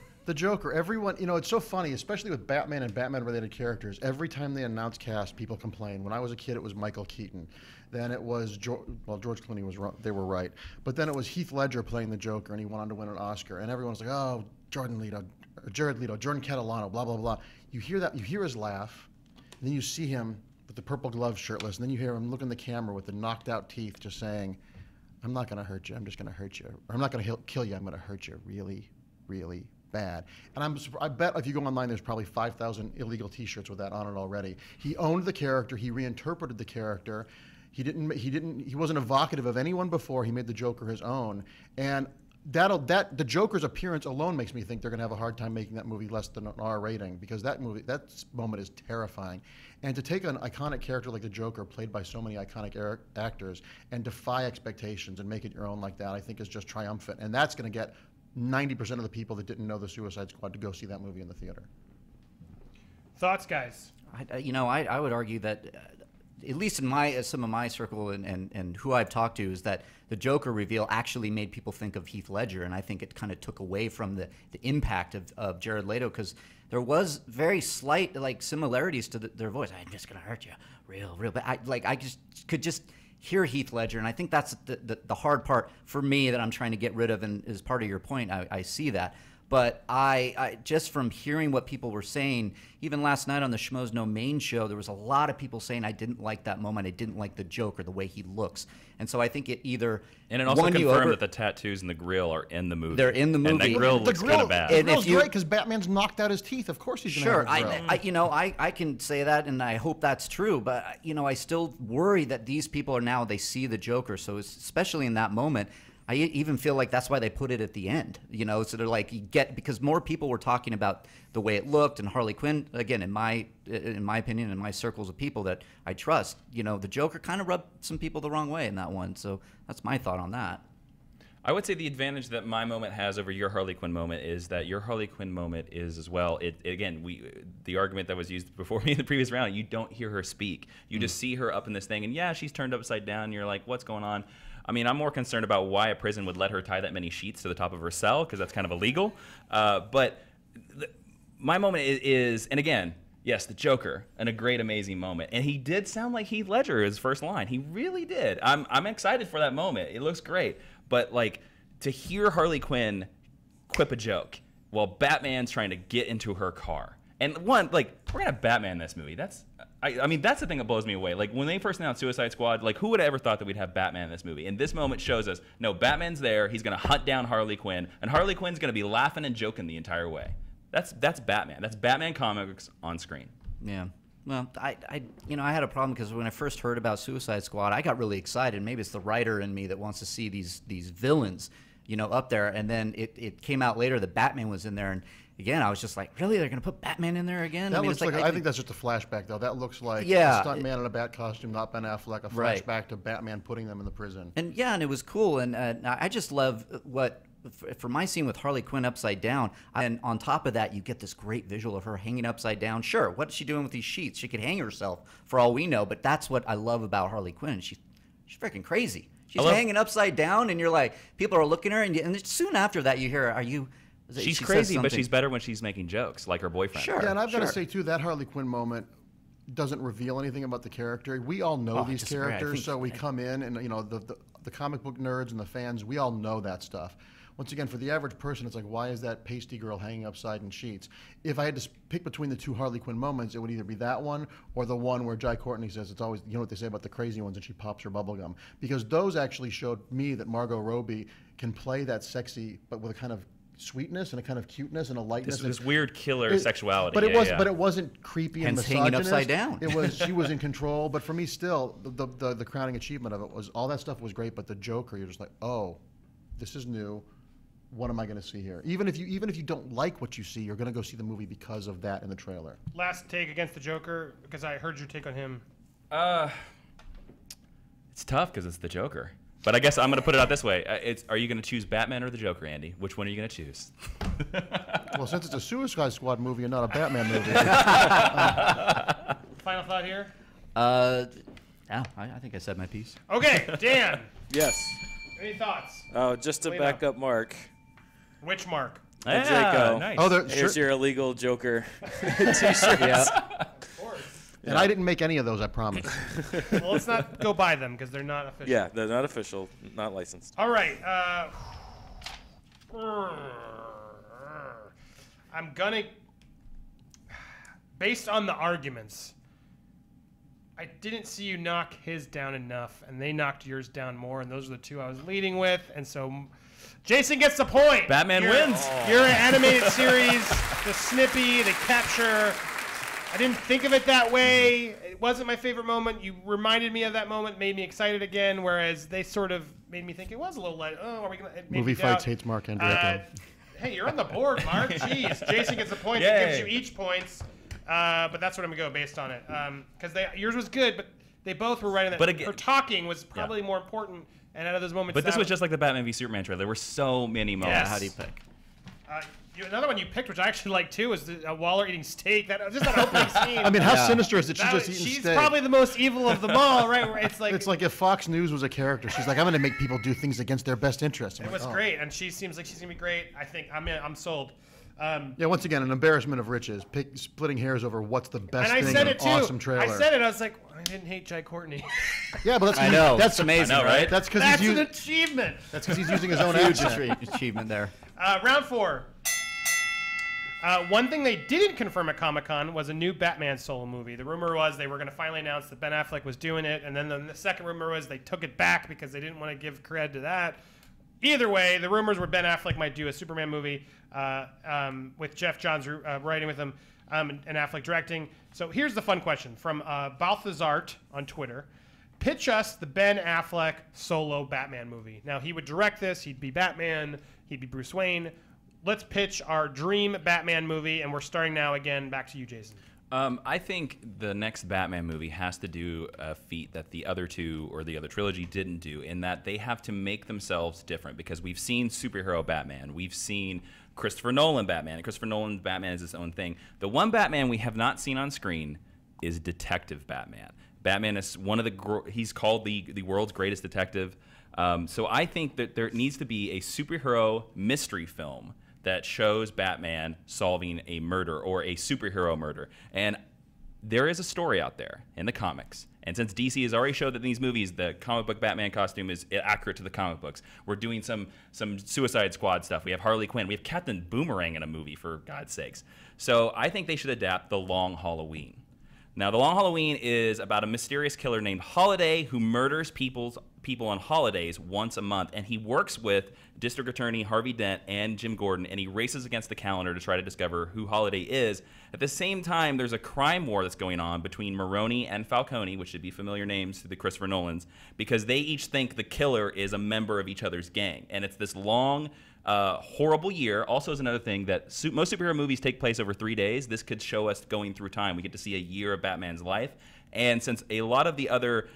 Everyone, it's so funny, especially with Batman and Batman-related characters. Every time they announce cast, people complain. When I was a kid, it was Michael Keaton. Then it was, George Clooney was wrong. They were right. But then it was Heath Ledger playing the Joker, and he went on to win an Oscar. And everyone's like, oh, Jared Leto, Jordan Catalano, blah, blah, blah. You hear that, you hear his laugh, and then you see him with the purple gloves shirtless, and then you hear him look in the camera with the knocked out teeth just saying, "I'm not going to hurt you, I'm just going to hurt you. Or I'm not going to kill you, I'm going to hurt you really, really bad." And I bet if you go online, there's probably 5,000 illegal t-shirts with that on it already. He owned the character, he reinterpreted the character. He wasn't evocative of anyone before. He made the Joker his own. And the Joker's appearance alone makes me think they're going to have a hard time making that movie less than an R rating, because that moment is terrifying. And to take an iconic character like the Joker, played by so many iconic actors, and defy expectations and make it your own like that, I think is just triumphant. And that's going to get 90% of the people that didn't know the Suicide Squad to go see that movie in the theater. Thoughts, guys? I would argue that, at least in some of my circle and who I've talked to, is that the Joker reveal actually made people think of Heath Ledger, and I think it kind of took away from the impact of Jared Leto, because there was very slight similarities to their voice. "I'm just gonna hurt you, real, but I just could hear Heath Ledger, and I think that's the hard part for me that I'm trying to get rid of. And as part of your point, I see that. But I just from hearing what people were saying, even last night on the Schmoes No main show, there was a lot of people saying, "I didn't like that moment. I didn't like the Joker, the way he looks." And so I think it either and it also confirmed that the tattoos and the grill are in the movie. They're in the movie. And that grill looks kind of bad. The grill's great because Batman's knocked out his teeth. Of course he's going to have a grill. I can say that, and I hope that's true. But I still worry that these people they see the Joker. So especially in that moment, I even feel like that's why they put it at the end, so they're like, because more people were talking about the way it looked, and Harley Quinn, again, in my opinion, in my circles of people that I trust, the Joker kind of rubbed some people the wrong way in that one. So that's my thought on that. I would say the advantage that my moment has over your Harley Quinn moment is that your Harley Quinn moment is as well. The argument that was used before me in the previous round, you don't hear her speak. You just see her up in this thing, and yeah, she's turned upside down. And you're like, what's going on? I mean, I'm more concerned about why a prison would let her tie that many sheets to the top of her cell, because that's kind of illegal. But my moment is, and again, yes, the Joker, and a great, amazing moment. And he did sound like Heath Ledger, his first line. He really did. I'm excited for that moment. It looks great. But to hear Harley Quinn quip a joke while Batman's trying to get into her car. And we're going to have Batman in this movie. That's the thing that blows me away. When they first announced Suicide Squad, who would have ever thought that we'd have Batman in this movie? And this moment shows us, no, Batman's there. He's going to hunt down Harley Quinn, and Harley Quinn's going to be laughing and joking the entire way. That's Batman. That's Batman comics on screen. Yeah. Well, I had a problem because when I first heard about Suicide Squad, I got really excited. Maybe it's the writer in me that wants to see these villains, up there. And then it came out later that Batman was in there, and again, I was just like, really? They're going to put Batman in there again? That looks I think that's just a flashback, though. That looks like a stuntman in a bat costume, not Ben Affleck, a flashback to Batman putting them in the prison. And it was cool. And I just love what for my scene with Harley Quinn upside down, and on top of that, you get this great visual of her hanging upside down. Sure, what is she doing with these sheets? She could hang herself for all we know, but that's what I love about Harley Quinn. She's freaking crazy. She's hanging upside down, and you're like, people are looking at her, and soon after that, you hear, "Are you?" She's crazy, but she's better when she's making jokes, like her boyfriend. Sure. Yeah, and I've got to say too, that Harley Quinn moment doesn't reveal anything about the character. We all know these characters, so we come in, and the comic book nerds and the fans, we all know that stuff. Once again, for the average person, it's like, why is that pasty girl hanging upside in sheets? If I had to pick between the two Harley Quinn moments, it would either be that one or the one where Jai Courtney says, it's always, you know what they say about the crazy ones, and she pops her bubble gum. Because those actually showed me that Margot Robbie can play that sexy, but with a kind of sweetness and a kind of cuteness and a lightness. This weird killer sexuality. But it wasn't creepy and Hence misogynist. hanging upside down. It was she was in control. But for me, still, the crowning achievement of it was all that stuff was great. But the Joker, you're just like, oh, this is new. What am I going to see here? Even if you don't like what you see, you're going to go see the movie because of that in the trailer. Last take against the Joker, because I heard your take on him. It's tough because it's the Joker. But I guess I'm going to put it out this way. Are you going to choose Batman or the Joker, Andy? Which one are you going to choose? Well, since it's a Suicide Squad movie and not a Batman movie. Final thought here? Yeah, I think I said my piece. Okay, Dan. Yes. Any thoughts? Oh, just to back up Mark. Which Mark? Draco. Nice. Oh, Here's your illegal Joker t-shirts. Of course. And I didn't make any of those, I promise. Well, let's not go buy them because they're not official. Yeah, they're not official, not licensed. All right. I'm gonna, based on the arguments, I didn't see you knock his down enough, and they knocked yours down more, and those are the two I was leading with, and so Jason gets the point. Batman wins. Your animated series, the Snippy, the capture. I didn't think of it that way. It wasn't my favorite moment. You reminded me of that moment, made me excited again, whereas they sort of made me think it was a little like, oh, are we going to... Movie Fights hates Mark Andrico. Hey, you're on the board, Mark. Jeez. Jason gets the points. It gives you each points. But that's what I'm going to go based on it. Because yours was good, but they both were right in that. But again, her talking was probably more important. And out of those moments... But this was just like the Batman v Superman trailer. There were so many moments. Yes. How do you pick? Another one you picked, which I actually like too, is Waller eating steak. Just that opening scene. I mean, how sinister is it? She's just eating she's steak. probably the most evil of them all, right? Where it's like if Fox News was a character. She's like, I'm going to make people do things against their best interests. It was great, and she seems like she's gonna be great. I think I'm sold. Yeah, once again, an embarrassment of riches, splitting hairs over what's the best And I thing said in it an too. awesome trailer. I said it. I was like, I didn't hate Jai Courtney. Yeah, but that's I know. That's amazing, I know, right? That's because That's he's an using. achievement. That's because he's using his own Huge accent. achievement there. Round 4. One thing they didn't confirm at Comic-Con was a new Batman solo movie. The rumor was they were going to finally announce that Ben Affleck was doing it, and then the second rumor was they took it back because they didn't want to give cred to that. Either way, the rumors were Ben Affleck might do a Superman movie with Jeff Johns writing with him and Affleck directing. So here's the fun question from Balthazart on Twitter. Pitch us the Ben Affleck solo Batman movie. Now, he would direct this. He'd be Batman. He'd be Bruce Wayne. Let's pitch our dream Batman movie, and we're starting now again. Back to you, Jason. I think the next Batman movie has to do a feat that the other two or the other trilogy didn't do, in that they have to make themselves different, because we've seen superhero Batman. We've seen Christopher Nolan Batman, and Christopher Nolan Batman is its own thing. The one Batman we have not seen on screen is Detective Batman. Batman is one of he's called the world's greatest detective. So I think that there needs to be a superhero mystery film that shows Batman solving a murder or a superhero murder. And there is a story out there in the comics. And since DC has already showed that in these movies the comic book Batman costume is accurate to the comic books, we're doing some Suicide Squad stuff. We have Harley Quinn. We have Captain Boomerang in a movie, for God's sakes. So I think they should adapt The Long Halloween. Now, The Long Halloween is about a mysterious killer named Holiday who murders people on holidays once a month, and he works with District Attorney Harvey Dent and Jim Gordon, and he races against the calendar to try to discover who Holiday is. At the same time, there's a crime war that's going on between Maroni and Falcone, which should be familiar names to the Christopher Nolans, because they each think the killer is a member of each other's gang, and it's this long, horrible year. Also is another thing that most superhero movies take place over 3 days. This could show us going through time. We get to see a year of Batman's life, and since a lot of the other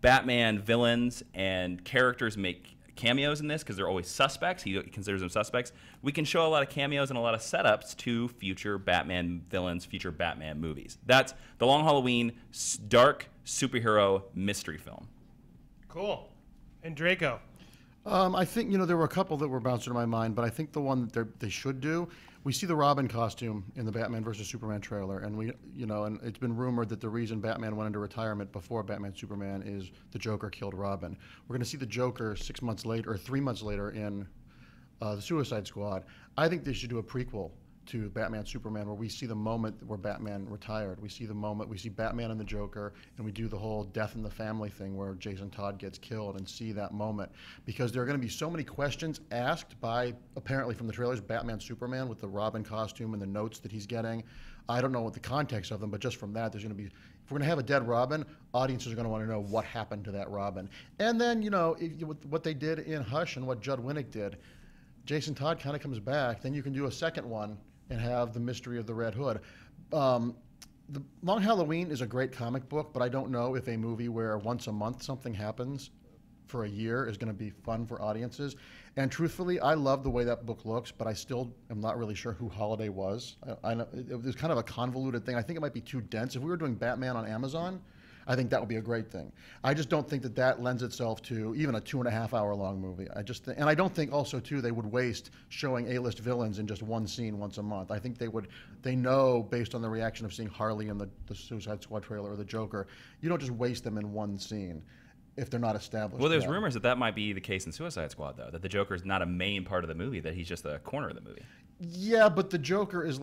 Batman villains and characters make cameos in this because they're always suspects. He considers them suspects. We can show a lot of cameos and a lot of setups to future Batman villains, future Batman movies. That's The Long Halloween, dark superhero mystery film. Cool. And Draco. I think, there were a couple that were bouncing in my mind, but I think the one that they should do, we see the Robin costume in the Batman versus Superman trailer, and and it's been rumored that the reason Batman went into retirement before Batman Superman is the Joker killed Robin. We're going to see the Joker 6 months later, or 3 months later in the Suicide Squad. I think they should do a prequel to Batman Superman where we see the moment where Batman retired. We see Batman and the Joker, and we do the whole death in the family thing where Jason Todd gets killed and see that moment. Because there are going to be so many questions asked by, apparently from the trailers, Batman Superman with the Robin costume and the notes that he's getting. I don't know what the context of them, but just from that, there's going to be, if we're going to have a dead Robin, audiences are going to want to know what happened to that Robin. And then, what they did in Hush and what Judd Winnick did, Jason Todd kind of comes back, then you can do a second one and have the mystery of the Red Hood. The Long Halloween is a great comic book, but I don't know if a movie where once a month something happens for a year is going to be fun for audiences. And truthfully, I love the way that book looks, but I still am not really sure who Holiday was. I know it was kind of a convoluted thing. I think it might be too dense. If we were doing Batman on Amazon, I think that would be a great thing. I just don't think that lends itself to even a 2.5-hour long movie. And I don't think also too they would waste showing A-list villains in just one scene once a month. I think they know based on the reaction of seeing Harley in the Suicide Squad trailer or the Joker, you don't just waste them in one scene if they're not established. Well, there's rumors that might be the case in Suicide Squad though, that the Joker is not a main part of the movie, that he's just a corner of the movie. Yeah, but the Joker is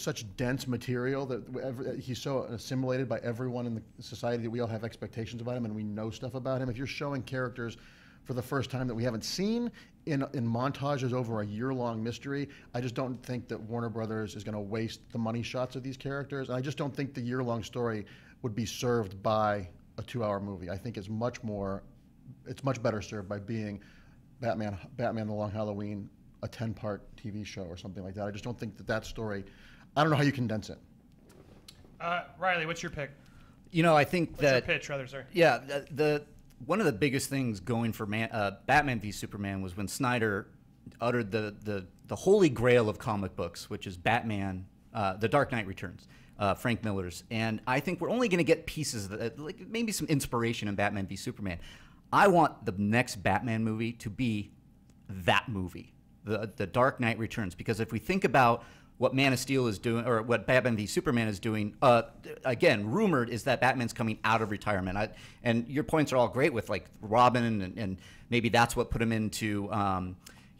such dense material that he's so assimilated by everyone in the society that we all have expectations about him and we know stuff about him. If you're showing characters for the first time that we haven't seen in montages over a year-long mystery, I just don't think that Warner Brothers is going to waste the money shots of these characters. And I just don't think the year-long story would be served by a 2-hour movie. I think it's much better served by being Batman the Long Halloween, a 10-part TV show or something like that. I just don't think that story, I don't know how you condense it. Riley, what's your pick? I think what's your pitch, rather, sorry. Yeah, one of the biggest things going for Batman v Superman was when Snyder uttered the holy grail of comic books, which is Batman, The Dark Knight Returns, Frank Miller's. And I think we're only going to get pieces of that, like maybe some inspiration in Batman v Superman. I want the next Batman movie to be that movie. The Dark Knight Returns, because if we think about what Man of Steel is doing, or what Batman v Superman is doing, again, rumored is that Batman's coming out of retirement. And your points are all great with like Robin, and maybe that's what put him into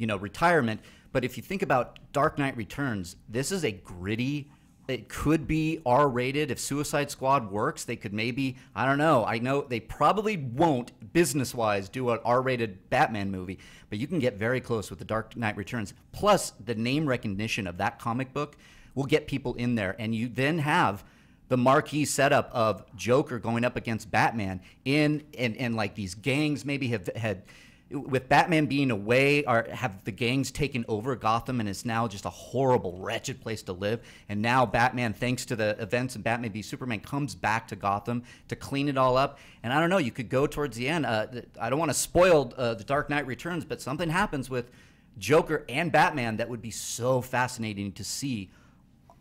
retirement. But if you think about Dark Knight Returns, this is a gritty. It could be R-rated. If Suicide Squad works, they could maybe, I don't know. I know they probably won't, business-wise, do an R-rated Batman movie, but you can get very close with The Dark Knight Returns. Plus, the name recognition of that comic book will get people in there, and you then have the marquee setup of Joker going up against Batman and like these gangs maybe had with Batman being away, or have the gangs taken over Gotham, and it's now just a horrible, wretched place to live. And now Batman, thanks to the events in Batman v Superman, comes back to Gotham to clean it all up. And I don't know, you could go towards the end. I don't want to spoil The Dark Knight Returns, but something happens with Joker and Batman that would be so fascinating to see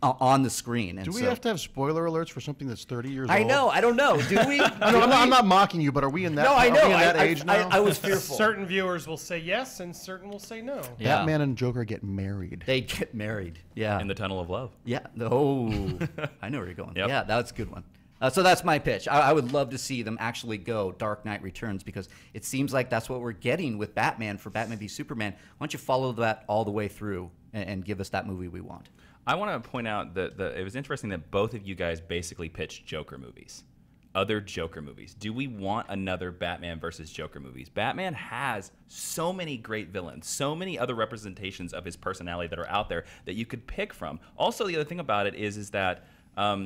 on the screen. And do we have to have spoiler alerts for something that's 30 years old? I know. I don't know. Do we? I'm not mocking you, but are we in that? No, I know. Are we in that age now? I was fearful. Certain viewers will say yes, and certain will say no. Yeah. Batman and Joker get married. They get married. Yeah. In the Tunnel of Love. Yeah. Oh, I know where you're going. Yep. Yeah, that's a good one. So that's my pitch. I would love to see them actually go Dark Knight Returns, because it seems like that's what we're getting with Batman for Batman v Superman. Why don't you follow that all the way through and give us that movie we want? I want to point out that it was interesting that both of you guys basically pitched Joker movies, other Joker movies. Do we want another Batman versus Joker movies? Batman has so many great villains, so many other representations of his personality that are out there that you could pick from. Also, the other thing about it is that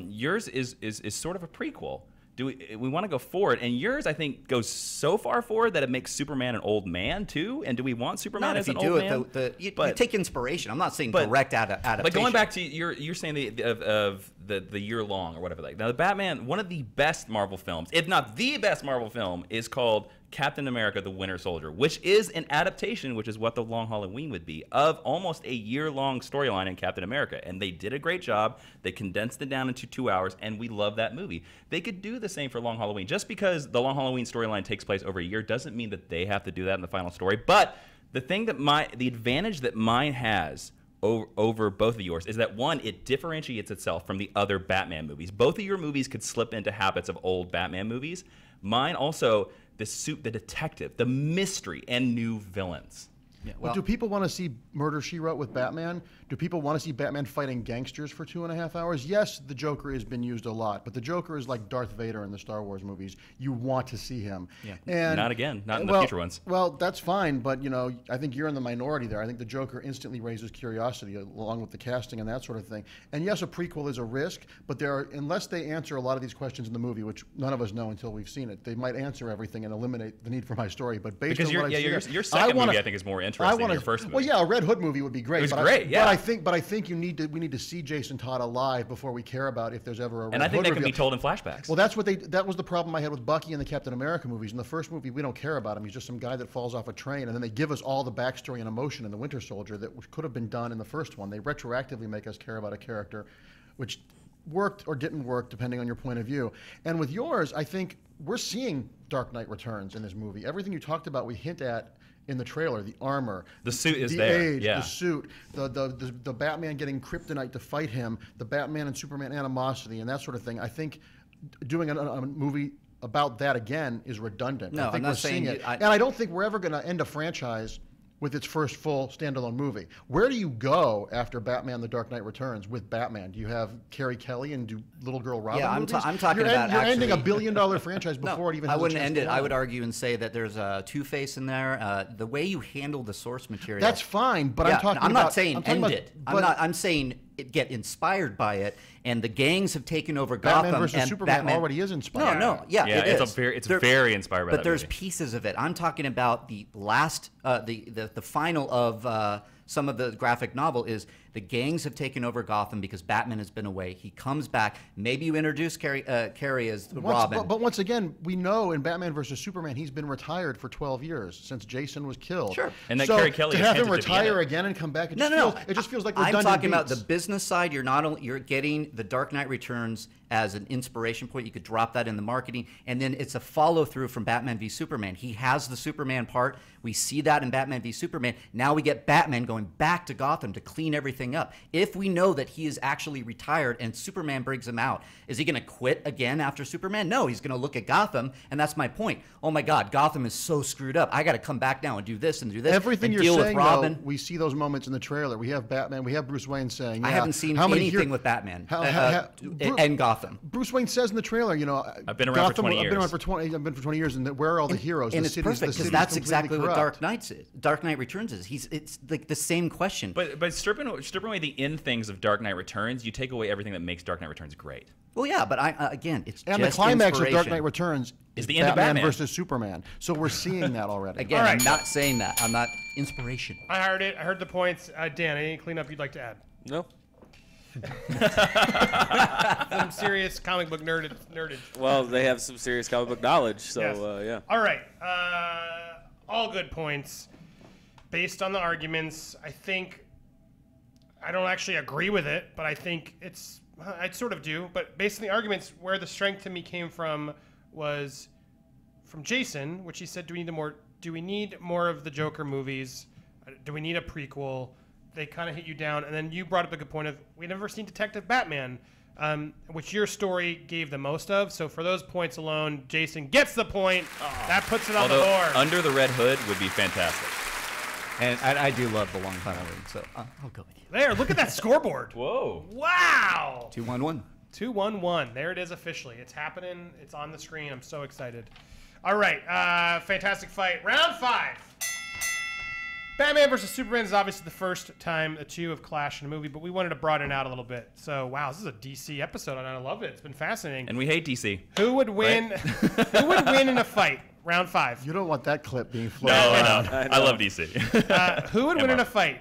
yours is sort of a prequel. Do we want to go forward? And yours, I think, goes so far forward that it makes Superman an old man too. And do we want Superman as an old man? You take inspiration. I'm not saying direct adaptation. But going back to you're saying of the year long or whatever. Like now, the Batman, one of the best Marvel films, if not the best Marvel film, is called Captain America: The Winter Soldier, which is an adaptation, which is what The Long Halloween would be, of almost a year-long storyline in Captain America. And they did a great job. They condensed it down into 2 hours, and we love that movie. They could do the same for Long Halloween. Just because the Long Halloween storyline takes place over a year doesn't mean that they have to do that in the final story. But the thing that the advantage that mine has over both of yours is that, one, it differentiates itself from the other Batman movies. Both of your movies could slip into habits of old Batman movies. Mine also, the detective, the mystery, and new villains. Yeah, Well, do people want to see Murder, She Wrote with Batman? Do people want to see Batman fighting gangsters for 2.5 hours? Yes, the Joker has been used a lot, but the Joker is like Darth Vader in the Star Wars movies. You want to see him. Yeah. And, Not again. Not in the future ones. Well, that's fine, but I think you're in the minority there. I think the Joker instantly raises curiosity along with the casting and that sort of thing. And yes, a prequel is a risk, but unless they answer a lot of these questions in the movie, which none of us know until we've seen it, they might answer everything and eliminate the need for my story. But based Because on what your second movie, I think, is more interesting than your first movie. Well, yeah, a Red Hood movie would be great. It was but great, yeah. But I think we need to see Jason Todd alive before we care about if there's ever a Red And I think Hood that can be reveal. told in flashbacks. Well, that was the problem I had with Bucky and the Captain America movies. In the first movie, we don't care about him. He's just some guy that falls off a train, and then they give us all the backstory and emotion in the Winter Soldier that could have been done in the first one. They retroactively make us care about a character, which worked or didn't work depending on your point of view. And with yours, I think we're seeing Dark Knight Returns in this movie. Everything you talked about, we hint at in the trailer: the armor, The suit is the there, age, yeah. the suit, the Batman getting kryptonite to fight him, the Batman and Superman animosity, and that sort of thing. I think doing a movie about that again is redundant. No, I think I'm not we're seeing saying it, and I don't think we're ever going to end a franchise with its first full standalone movie. Where do you go after Batman: The Dark Knight Returns with Batman? Do you have Carrie Kelly and do Little Girl Robin Yeah, movies? I'm talking you're about You're ending a actually- $1 billion franchise before it even I has a wouldn't chance end to it. I launch. would argue and say that there's a Two-Face in there. The way you handle the source material. That's fine, but Yeah, I'm talking I'm about... not saying I'm talking end about- it. but I'm saying get inspired by it, and the gangs have taken over Batman Gotham. versus and Superman Batman already is inspired. No, yeah, Yeah, it it's is. very inspired by but that there's movie. pieces of it. I'm talking about the last, the final of some of the graphic novel is the gangs have taken over Gotham because Batman has been away. He comes back. Maybe you introduce Carrie as Robin. But once again, we know in Batman versus Superman, he's been retired for 12 years since Jason was killed. Sure. And that so Carrie Kelly to is have him hinted to be in retire it. again and come back, it just feels like I'm redundant talking about the beats. business side. You're getting the Dark Knight Returns as an inspiration point. You could drop that in the marketing, and then it's a follow through from Batman v Superman. He has the Superman part. We see that in Batman v Superman. Now we get Batman going back to Gotham to clean everything up. If we know that he is actually retired and Superman brings him out, is he going to quit again after Superman? No, he's going to look at Gotham, and that's my point. Oh my God, Gotham is so screwed up. I got to come back now and do this and do this. Everything and you're deal saying, with Robin. though, we see those moments in the trailer. We have Batman, we have Bruce Wayne saying, I yeah, haven't seen how many anything here- with Batman Bru- and Gotham. Bruce Wayne says in the trailer, I've been around for Gotham, 20 I've been around years. for 20. I've been for 20 years, and where are all the heroes? And the it's city's, perfect the because city's that's completely exactly what corrupt. Dark Knight Returns is. It's like the same question. But stripping away the end things of Dark Knight Returns, you take away everything that makes Dark Knight Returns great. Well, yeah, but again, it's And just the climax of Dark inspiration. Knight Returns is the end of Batman. versus Superman. So we're seeing that already. Again, All right. I'm not saying that. I'm not inspiration. I heard it. I heard the points. Dan, any cleanup you'd like to add? No. Some serious comic book nerdage. Well, they have some serious comic book knowledge, so Yes. yeah. All right. All good points. Based on the arguments, I think I don't actually agree with it, but I think I sort of do. But based on the arguments, where the strength to me came from was from Jason, which he said, do we need more of the Joker movies? Do we need a prequel? They kind of hit you down. And then you brought up a good point of, we never seen Detective Batman, which your story gave the most of. So for those points alone, Jason gets the point. That puts it on the Although board. Under the Red Hood would be fantastic. And I do love the Long Halloween, so I'll go with you. There, look at that scoreboard. Whoa. Wow. 2-1-1. 2-1-1. There it is officially. It's happening. It's on the screen. I'm so excited. All right. Fantastic fight. Round 5. Batman versus Superman is obviously the first time the two have clashed in a movie, but we wanted to broaden it out a little bit. So, wow, this is a DC episode, and I love it. It's been fascinating. And we hate DC. Who would win? Who would win in a fight? Round 5. You don't want that clip being floated No, around. I love DC. Who would win in a Mark. fight?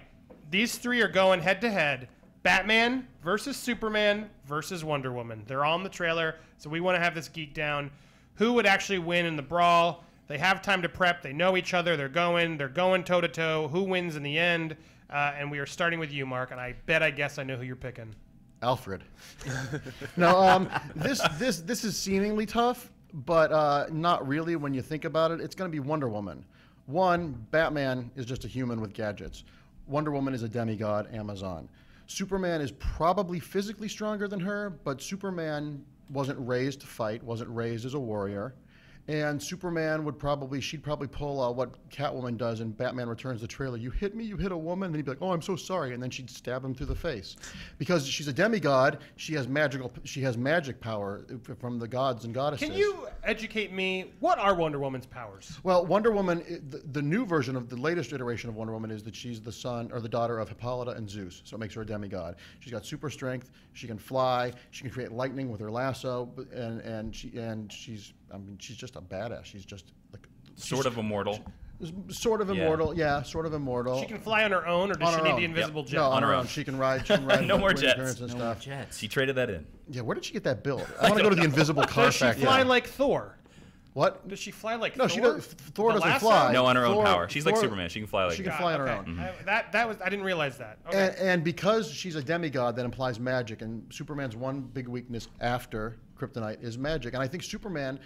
These three are going head to head. Batman versus Superman versus Wonder Woman. They're all in the trailer, so we want to have this geek down. Who would actually win in the brawl? They have time to prep. They know each other. They're going toe to toe. Who wins in the end? And we are starting with you, Mark. And I guess I know who you're picking. Alfred. No, this is seemingly tough, but not really when you think about it. It's going to be Wonder Woman. One, Batman is just a human with gadgets. Wonder Woman is a demigod, Amazon. Superman is probably physically stronger than her, but Superman wasn't raised to fight, wasn't raised as a warrior. And Superman she'd probably pull what Catwoman does in Batman Returns the trailer. You hit me, you hit a woman, and he'd be like, oh, I'm so sorry. And then she'd stab him through the face. Because she's a demigod, she has magic power from the gods and goddesses. Can you educate me? What are Wonder Woman's powers? Well, Wonder Woman, the new version of the latest iteration of Wonder Woman is that she's the son or the daughter of Hippolyta and Zeus. So it makes her a demigod. She's got super strength. She can fly. She can create lightning with her lasso. And she's just a badass. She's just like Sort of immortal. Sort of immortal, yeah, sort of immortal. She can fly on her own, or does she need the invisible jet? No, on her own. She can ride. No more jets. And No stuff. jets. She traded that in. Yeah, where did she get that build? I want to go to the invisible car Does she factory. fly like Thor? What? Does she fly like No, Thor? she does. Thor The doesn't lasso? fly. No, on her own Thor- power. She's like Thor- Superman. She can fly like She that. can fly on her Okay. own. That was I didn't realize that. Okay. And because she's a demigod, that implies magic. And Superman's one big weakness after Kryptonite is magic. And I think Superman,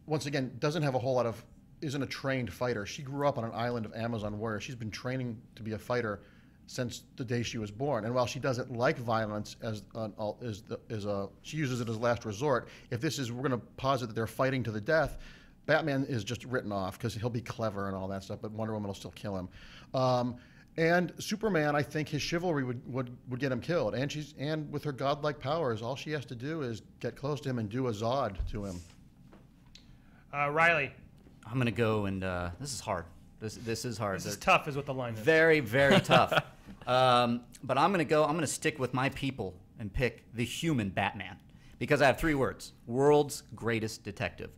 once again, doesn't have a whole lot of, isn't a trained fighter. She grew up on an island of Amazon warrior. She's been training to be a fighter since the day she was born. And while she doesn't like violence she uses it as last resort. If we're going to posit that they're fighting to the death, Batman is just written off because he'll be clever and all that stuff, but Wonder Woman will still kill him. And Superman, I think his chivalry would get him killed. And with her godlike powers, all she has to do is get close to him and do a Zod to him. Riley, I'm going to go and this is hard. This is hard. this is tough, is what the line is. Very, very tough. But I'm going to stick with my people and pick the human Batman because I have 3 words: world's greatest detective.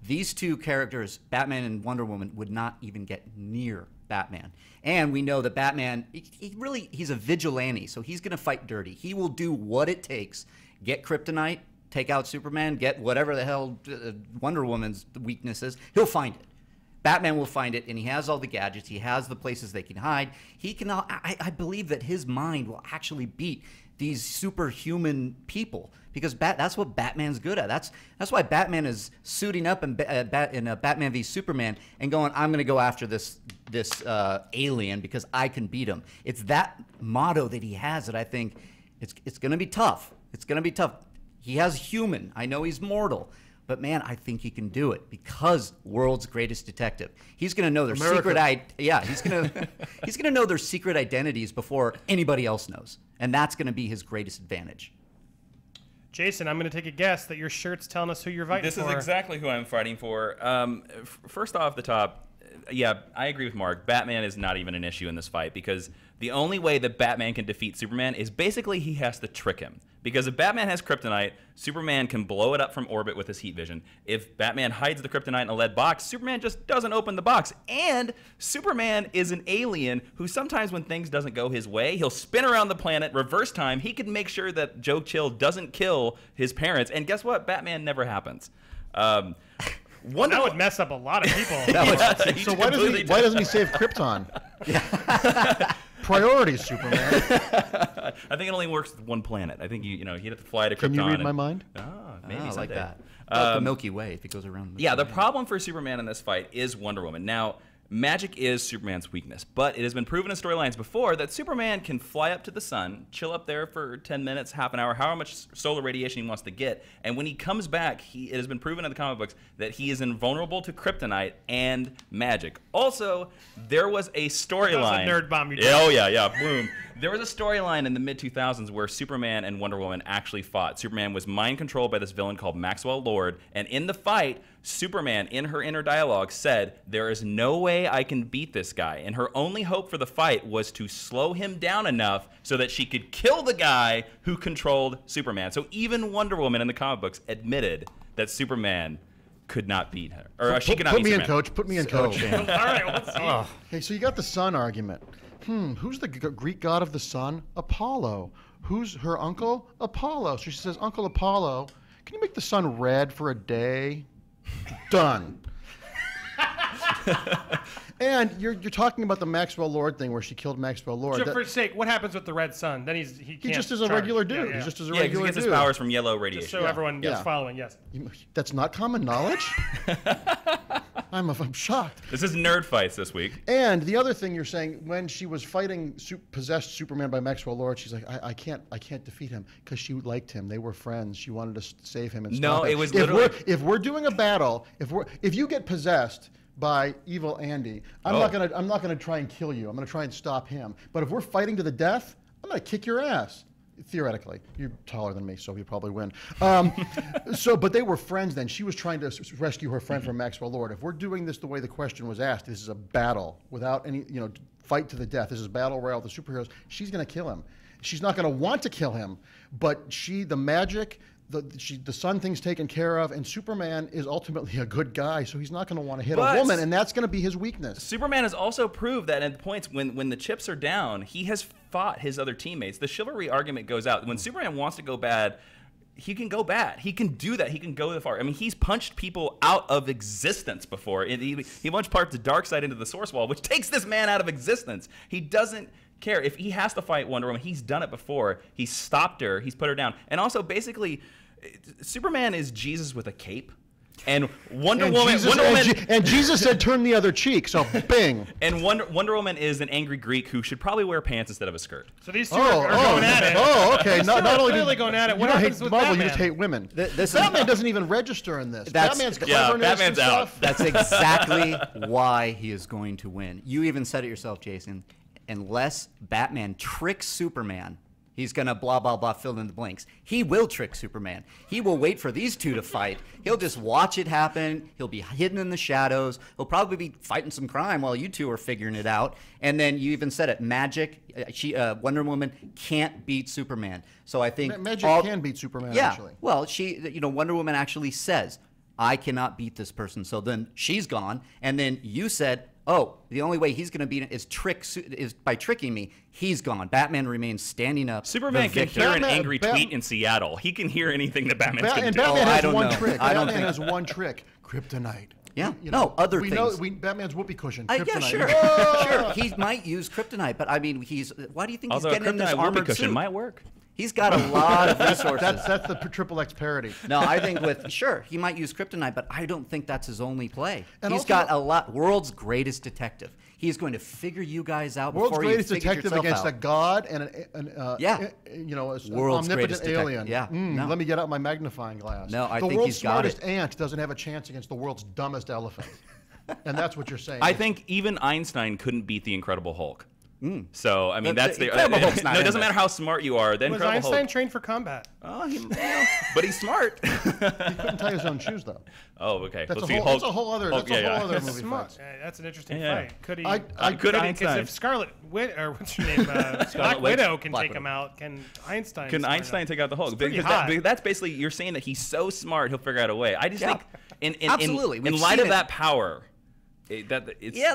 These two characters, Batman and Wonder Woman, would not even get near Batman. And we know that Batman, he's a vigilante, so he's going to fight dirty. He will do what it takes. Get kryptonite, take out Superman, get whatever the hell Wonder Woman's weakness is. He'll find it. Batman will find it, and he has all the gadgets. He has the places they can hide. He can. I believe that his mind will actually beat these superhuman people because that's what Batman's good at. That's why Batman is suiting up in Batman v Superman and going, I'm going to go after this alien because I can beat him. It's that motto that he has that I think it's going to be tough. It's going to be tough. He has human. I know he's mortal. But man, I think he can do it because world's greatest detective. He's going to know their he's going to know their secret identities before anybody else knows, and that's going to be his greatest advantage. Jason, I'm going to take a guess that your shirt's telling us who you're fighting This for. is exactly who I'm fighting for. First off the top, yeah, I agree with Mark. Batman is not even an issue in this fight because the only way that Batman can defeat Superman is basically he has to trick him. Because if Batman has kryptonite, Superman can blow it up from orbit with his heat vision. If Batman hides the kryptonite in a lead box, Superman just doesn't open the box. And Superman is an alien who sometimes when things doesn't go his way, he'll spin around the planet, reverse time. He can make sure that Joe Chill doesn't kill his parents. And guess what? Batman never happens. That would mess up a lot of people. So why doesn't he save Krypton? Priorities, Superman. I think it only works with one planet. I think he'd have to fly to Krypton. Can you read my mind? Maybe I like someday. that. Like the Milky Way, if it goes around. Yeah, the problem for Superman in this fight is Wonder Woman. Now, magic is Superman's weakness, but it has been proven in storylines before that Superman can fly up to the sun, chill up there for 10 minutes, half an hour, however much solar radiation he wants to get, and when he comes back, it has been proven in the comic books that he is invulnerable to kryptonite and magic. Also, there was a storyline. That was a nerd bomb you Oh, yeah, boom. There was a storyline in the mid-2000s where Superman and Wonder Woman actually fought. Superman was mind-controlled by this villain called Maxwell Lord, and in the fight, Superman, in her inner dialogue, said, there is no way I can beat this guy, and her only hope for the fight was to slow him down enough so that she could kill the guy who controlled Superman. So even Wonder Woman in the comic books admitted that Superman could not beat her. Or she could not beat Superman. Put me in, coach. All right, let's see. Okay, so you got the sun argument. Who's the Greek god of the sun? Apollo. who's her uncle? Apollo. So she says, Uncle Apollo, can you make the sun red for a day? Done. And you're talking about the Maxwell Lord thing where she killed Maxwell Lord. So for sake, what happens with the Red Sun? Then he can't just is a charge. regular dude. Yeah. He's just as a Yeah, because regular he gets dude. his powers from yellow radiation. Just so everyone is following, yes. That's not common knowledge? I'm shocked. This is nerd fights this week. And the other thing you're saying, when she was fighting possessed Superman by Maxwell Lord, she's like, I can't defeat him because she liked him. They were friends. She wanted to save him and stop No, him. it was literally. If we're doing a battle, if you get possessed by evil Andy, I'm not gonna try and kill you. I'm gonna try and stop him. But if we're fighting to the death, I'm gonna kick your ass. Theoretically, you're taller than me, so you probably win. But they were friends then. She was trying to rescue her friend from Maxwell Lord. If we're doing this the way the question was asked, this is a battle without any, fight to the death. This is battle royale with the superheroes. She's going to kill him. She's not going to want to kill him, but the magic, the sun thing's taken care of, and Superman is ultimately a good guy, so he's not going to want to hit a woman, and that's going to be his weakness. Superman has also proved that at points when the chips are down, he has fought his other teammates. The chivalry argument goes out. When Superman wants to go bad, he can go bad. He can do that. He can go far. I mean, he's punched people out of existence before. He punched parts of Darkseid into the Source Wall, which takes this man out of existence. He doesn't care. If he has to fight Wonder Woman, he's done it before. He's stopped her. He's put her down. And also, basically, Superman is Jesus with a cape. And Wonder Woman, and Jesus said, "Turn the other cheek." So, bing. And Wonder Woman is an angry Greek who should probably wear pants instead of a skirt. So these two are going at it. Oh, okay. Not only clearly going at it. What happens with Marvel, Batman? you just hate women. Batman doesn't even register in this. Batman's cleverness Batman's and out. stuff. That's exactly why he is going to win. You even said it yourself, Jason. Unless Batman tricks Superman, he's going to blah, blah, blah, fill in the blanks. He will trick Superman. He will wait for these two to fight. He'll just watch it happen. He'll be hidden in the shadows. He'll probably be fighting some crime while you two are figuring it out. And then you even said it, magic. Wonder Woman can't beat Superman. So I think Magic can beat Superman, actually. Well, Wonder Woman actually says, I cannot beat this person. So then she's gone. And then you said, oh, the only way he's going to beat it is by tricking me. He's gone. Batman remains standing up. Superman can hear an angry tweet in Seattle. He can hear anything that Batman's going to do. Batman has one know. trick. I don't Batman think- has one trick. Kryptonite. Yeah. Other things. Batman's whoopee cushion. Yeah, Kryptonite. sure. Sure. He might use kryptonite, but I mean, why do you think Although he's getting in this Kryptonite whoopee armored cushion suit? might work. He's got a lot of resources. That's the Triple X parody. No, I think he might use kryptonite, but I don't think that's his only play. And He's also- got a lot. World's greatest detective. He's going to figure you guys out World's before you greatest figure detective yourself against out. a god and an World's omnipotent greatest detective. alien. Yeah. No. Let me get out my magnifying glass. No, I the think world's he's got smartest it. ant doesn't have a chance against the world's dumbest elephant. And that's what you're saying. I think even Einstein couldn't beat the Incredible Hulk. So I mean, that's the Incredible Hulk's not no. It in doesn't this. matter how smart you are. The Was Incredible Einstein Hulk. trained for combat? Oh, but he's smart. he couldn't tie his own shoes though. Oh, okay. That's Let's a see. whole, Hulk, that's a whole other. Hulk, That's a whole yeah. other movie. Smart. Folks. That's an interesting Yeah. fight. Could he? I could Because Einstein. if Scarlet or what's her name, Black Witch. Widow can Black take Widow. him out, can Einstein? Can start Einstein him? take out the Hulk? pretty Because hot. that's basically you're saying that he's so smart he'll figure out a way. I just Yeah. think Absolutely. in We've light seen of it. that power, it's That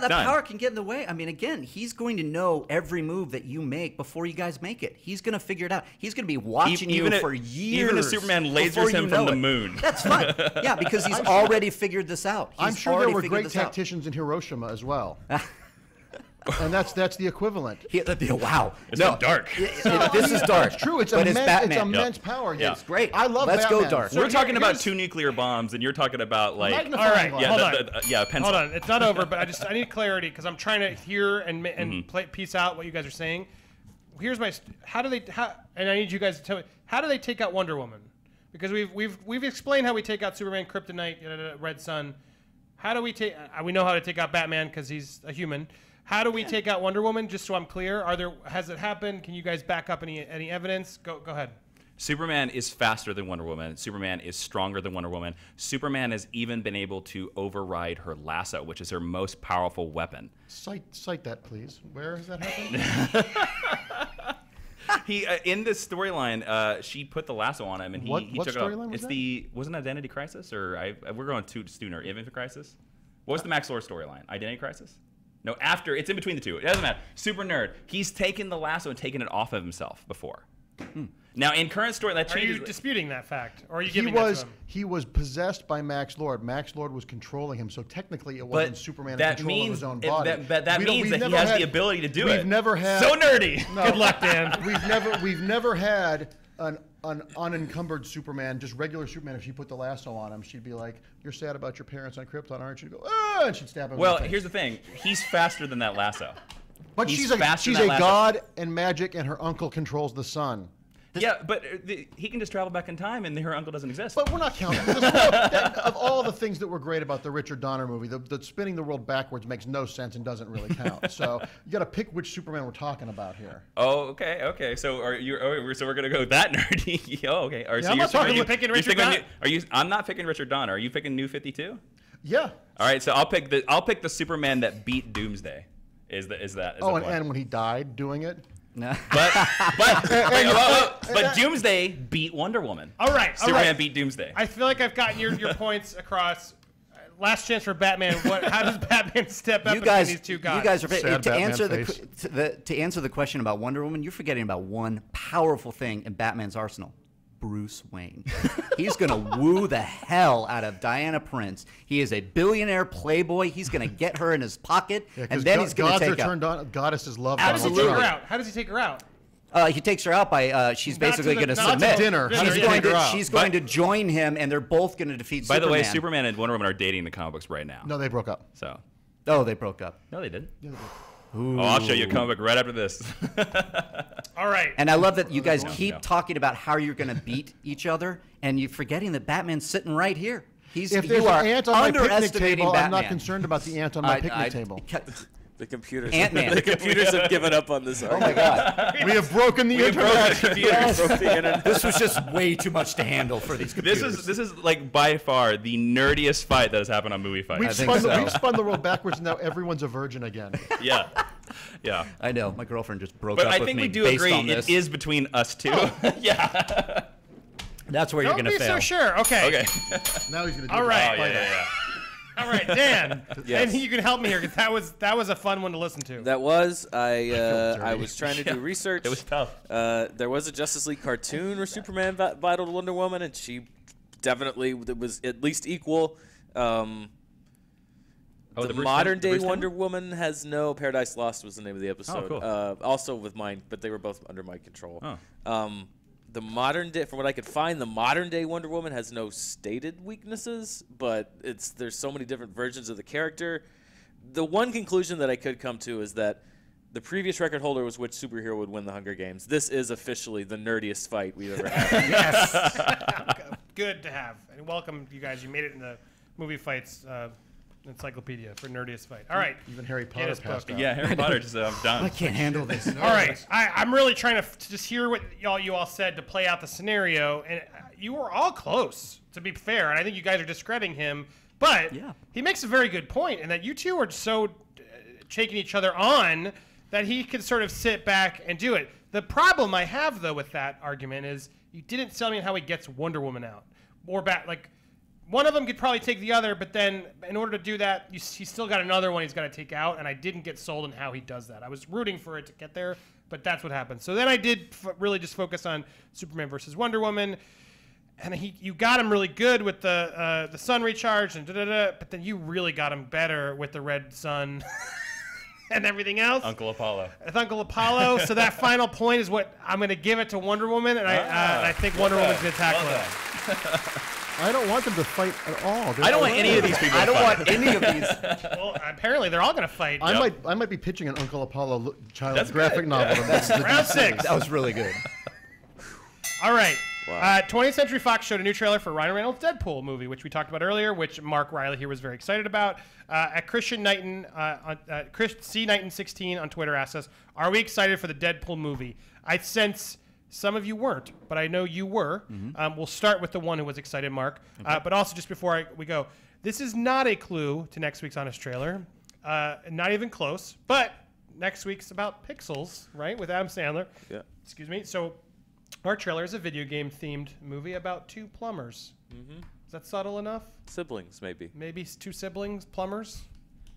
done. power can get in the way. I mean, again, he's going to know every move that you make before you guys make it. He's going to figure it out. He's going to be watching Even you if- for years. even if Superman lasers before him you from know the it. moon. That's fine. Yeah, because he's already figured this out. I'm He's sure there already were figured great this out. tacticians in Hiroshima as well. And that's the equivalent. Wow. It's so dark. This is dark. It's true. It's but Batman. It's Batman. immense power. Yeah. It's Great. I love Let's Batman. go dark. We're talking about here's- 2 nuclear bombs, and you're talking about like Magnifying All right, glass. yeah, hold on. pencil. Hold on, it's not over, but I need clarity because I'm trying to hear and piece out what you guys are saying. Here's my and I need you guys to tell me how do they take out Wonder Woman? Because we've explained how we take out Superman, Kryptonite, Red Sun. How do we take? We know how to take out Batman because he's a human. How do we take out Wonder Woman? Just so I'm clear, has it happened? Can you guys back up any evidence? Go ahead. Superman is faster than Wonder Woman. Superman is stronger than Wonder Woman. Superman has even been able to override her lasso, which is her most powerful weapon. Cite that, please. Where has that happened? He in this storyline, she put the lasso on him, and he What took it storyline off. was It's wasn't Identity Crisis, or we're going too sooner. Infinite Crisis. What was the Max Lord storyline? Identity Crisis. No, after it's in between the two. It doesn't matter. Super nerd. He's taken the lasso and taken it off of himself before. Now, in current story, that Are changes. you disputing that fact, or are you He giving that was to him? he was possessed by Max Lord. Max Lord was controlling him, so technically it wasn't Superman in that control of means his own body. that means that he has the ability to do it. We've never had So nerdy. No, Good luck, Dan. we've never had an unencumbered Superman, just regular Superman. If she put the lasso on him, she'd be like, "You're sad about your parents on Krypton, aren't you?" She'd go, "Ah!" and she'd stab him. Well, in the face. here's the thing. He's faster than that lasso. But he's she's a faster than that lasso. god and magic, and her uncle controls the sun. Yeah, but he can just travel back in time, and her uncle doesn't exist. But we're not counting. Of all the things that were great about the Richard Donner movie, the spinning the world backwards makes no sense and doesn't really count. So you got to pick which Superman we're talking about here. Oh, okay. So are you? Oh, so we're gonna go that nerdy? Oh, okay. So I'm not talking- Are you picking Richard Donner? Donner? I'm not picking Richard Donner. Are you picking New 52? Yeah. All right. So I'll pick the Superman that beat Doomsday. Is the point. And when he died doing it. No. But Doomsday beat Wonder Woman. All right. Superman beat Doomsday. I feel like I've gotten your points across. Last chance for Batman. How does Batman step up You guys, between these two guys? you guys are Sad to Batman answer face. to answer the question about Wonder Woman. You're forgetting about one powerful thing in Batman's arsenal. Bruce Wayne. He's going to woo the hell out of Diana Prince. He is a billionaire playboy. He's going to get her in his pocket, Yeah, and then he's going to take turned on. Goddesses love How does he Donald take her Trump. out? How does he take her out? He takes her out by she's Not to basically the- going to not to submit. dinner. How She's does he going take her to out? she's going to join him, and they're both going to defeat By Superman. the way, Superman and Wonder Woman are dating in the comic books right now. No, they broke up. So. Oh, they broke up. No, they didn't. Oh, I'll show you a comic book right after this. All right. And I love that you guys keep no. talking about how you're going to beat each other, and you're forgetting that Batman's sitting right here. If You there's are an ant on my picnic underestimating table, I'm not Batman. concerned about the ant on my picnic table. The computers. Ant-Man. The computers have given up on this. Oh my God! We have broken the internet. Broke the internet. This was just way too much to handle for these This computers. is like by far the nerdiest fight that has happened on Movie Fight. We've think spun, so. we've spun the world backwards, and now everyone's a virgin again. Yeah. Yeah. I know my girlfriend just broke But up I with think me we do based agree on this. it is between us two. Yeah. That's where Don't you're going be to fail. so sure. Okay. Okay. Now he's going to do All it. right. Oh, yeah. All right, Dan. Yes. And you can help me here because that was a fun one to listen to. That was I was trying to do research. It was tough. There was a Justice League cartoon where Superman battled Wonder Woman, and she definitely was at least equal. The The Bruce modern day Wayne- Bruce Wonder Wayne? Woman has no. Paradise Lost was the name of the episode. cool. Also with mine, but they were both under my control. Oh. The modern day, from what I could find, the modern day Wonder Woman has no stated weaknesses, but there's so many different versions of the character. The one conclusion that I could come to is that the previous record holder was which superhero would win the Hunger Games. This is officially the nerdiest fight we've ever had. Yes. Good to have. And welcome, you guys. You made it in the Movie Fights encyclopedia for nerdiest fight. All right. Even Harry Get Potter his passed book. out. Yeah, Harry Potter just done. I can't handle this. All right. I'm really trying to just hear what you all said to play out the scenario, and you were all close, to be fair. And I think you guys are discrediting him, but Yeah. he makes a very good point, in that you two are so taking each other on that he could sort of sit back and do it. The problem I have, though, with that argument is you didn't tell me how he gets Wonder Woman out, or back like. One of them could probably take the other, but then in order to do that, he's still got another one he's got to take out, and I didn't get sold on how he does that. I was rooting for it to get there, but that's what happened. So then I did really just focus on Superman versus Wonder Woman, and you got him really good with the sun recharge and but then you really got him better with the red sun and everything else. Uncle Apollo. With Uncle Apollo. So that final point is what I'm going to give it to Wonder Woman, and I think Wonder Woman's going to tackle it. I don't want them to fight at all. I don't want any of these people to I don't fight. want any of these. Well, apparently they're all going to fight. I might be pitching an Uncle Apollo child That's graphic good. novel. That's the Round 6. That was really good. All right. Wow. 20th Century Fox showed a new trailer for Ryan Reynolds' Deadpool movie, which we talked about earlier, which Mark Riley here was very excited about. At Christian Knighton, Chris C. Knighton 16 on Twitter asked us, "Are we excited for the Deadpool movie?" I sense some of you weren't, but I know you were. We'll start with the one who was excited, Mark. But also, just before we go, this is not a clue to next week's Honest Trailer. Not even close. But next week's about Pixels, right, with Adam Sandler. Yeah. Excuse me. So our trailer is a video game themed movie about two plumbers. Is that subtle enough? Siblings, maybe. Maybe two siblings, plumbers,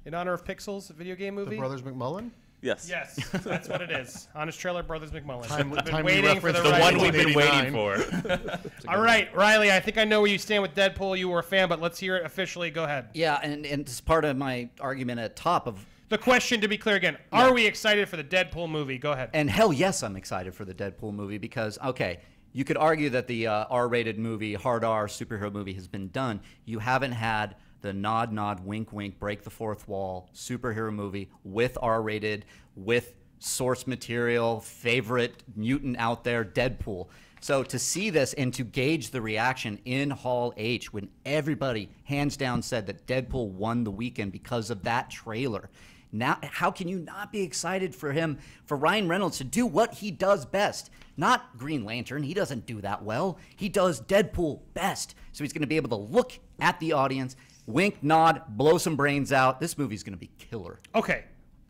in honor of Pixels, a video game movie. The Brothers McMullen? Yes. Yes, that's what it is. Honest Trailer Brothers McMullen. Timely I've been waiting for reference the to The right one we've been waiting 1989. for. All right, Riley, I think I know where you stand with Deadpool. You were a fan, but let's hear it officially. Go ahead. Yeah, and it's part of my argument at top of. The question, to be clear again, are we excited for the Deadpool movie? Go ahead. And hell yes, I'm excited for the Deadpool movie because, okay, you could argue that the R-rated movie, hard R superhero movie has been done. You haven't had the nod, nod, wink, wink, break the fourth wall superhero movie with R-rated, with source material, favorite mutant out there, Deadpool. So to see this and to gauge the reaction in Hall H when everybody hands down said that Deadpool won the weekend because of that trailer. Now, how can you not be excited for him, for Ryan Reynolds to do what he does best? Not Green Lantern. He doesn't do that well. He does Deadpool best. So he's going to be able to look at the audience, wink, nod, blow some brains out. This movie's going to be killer. Okay,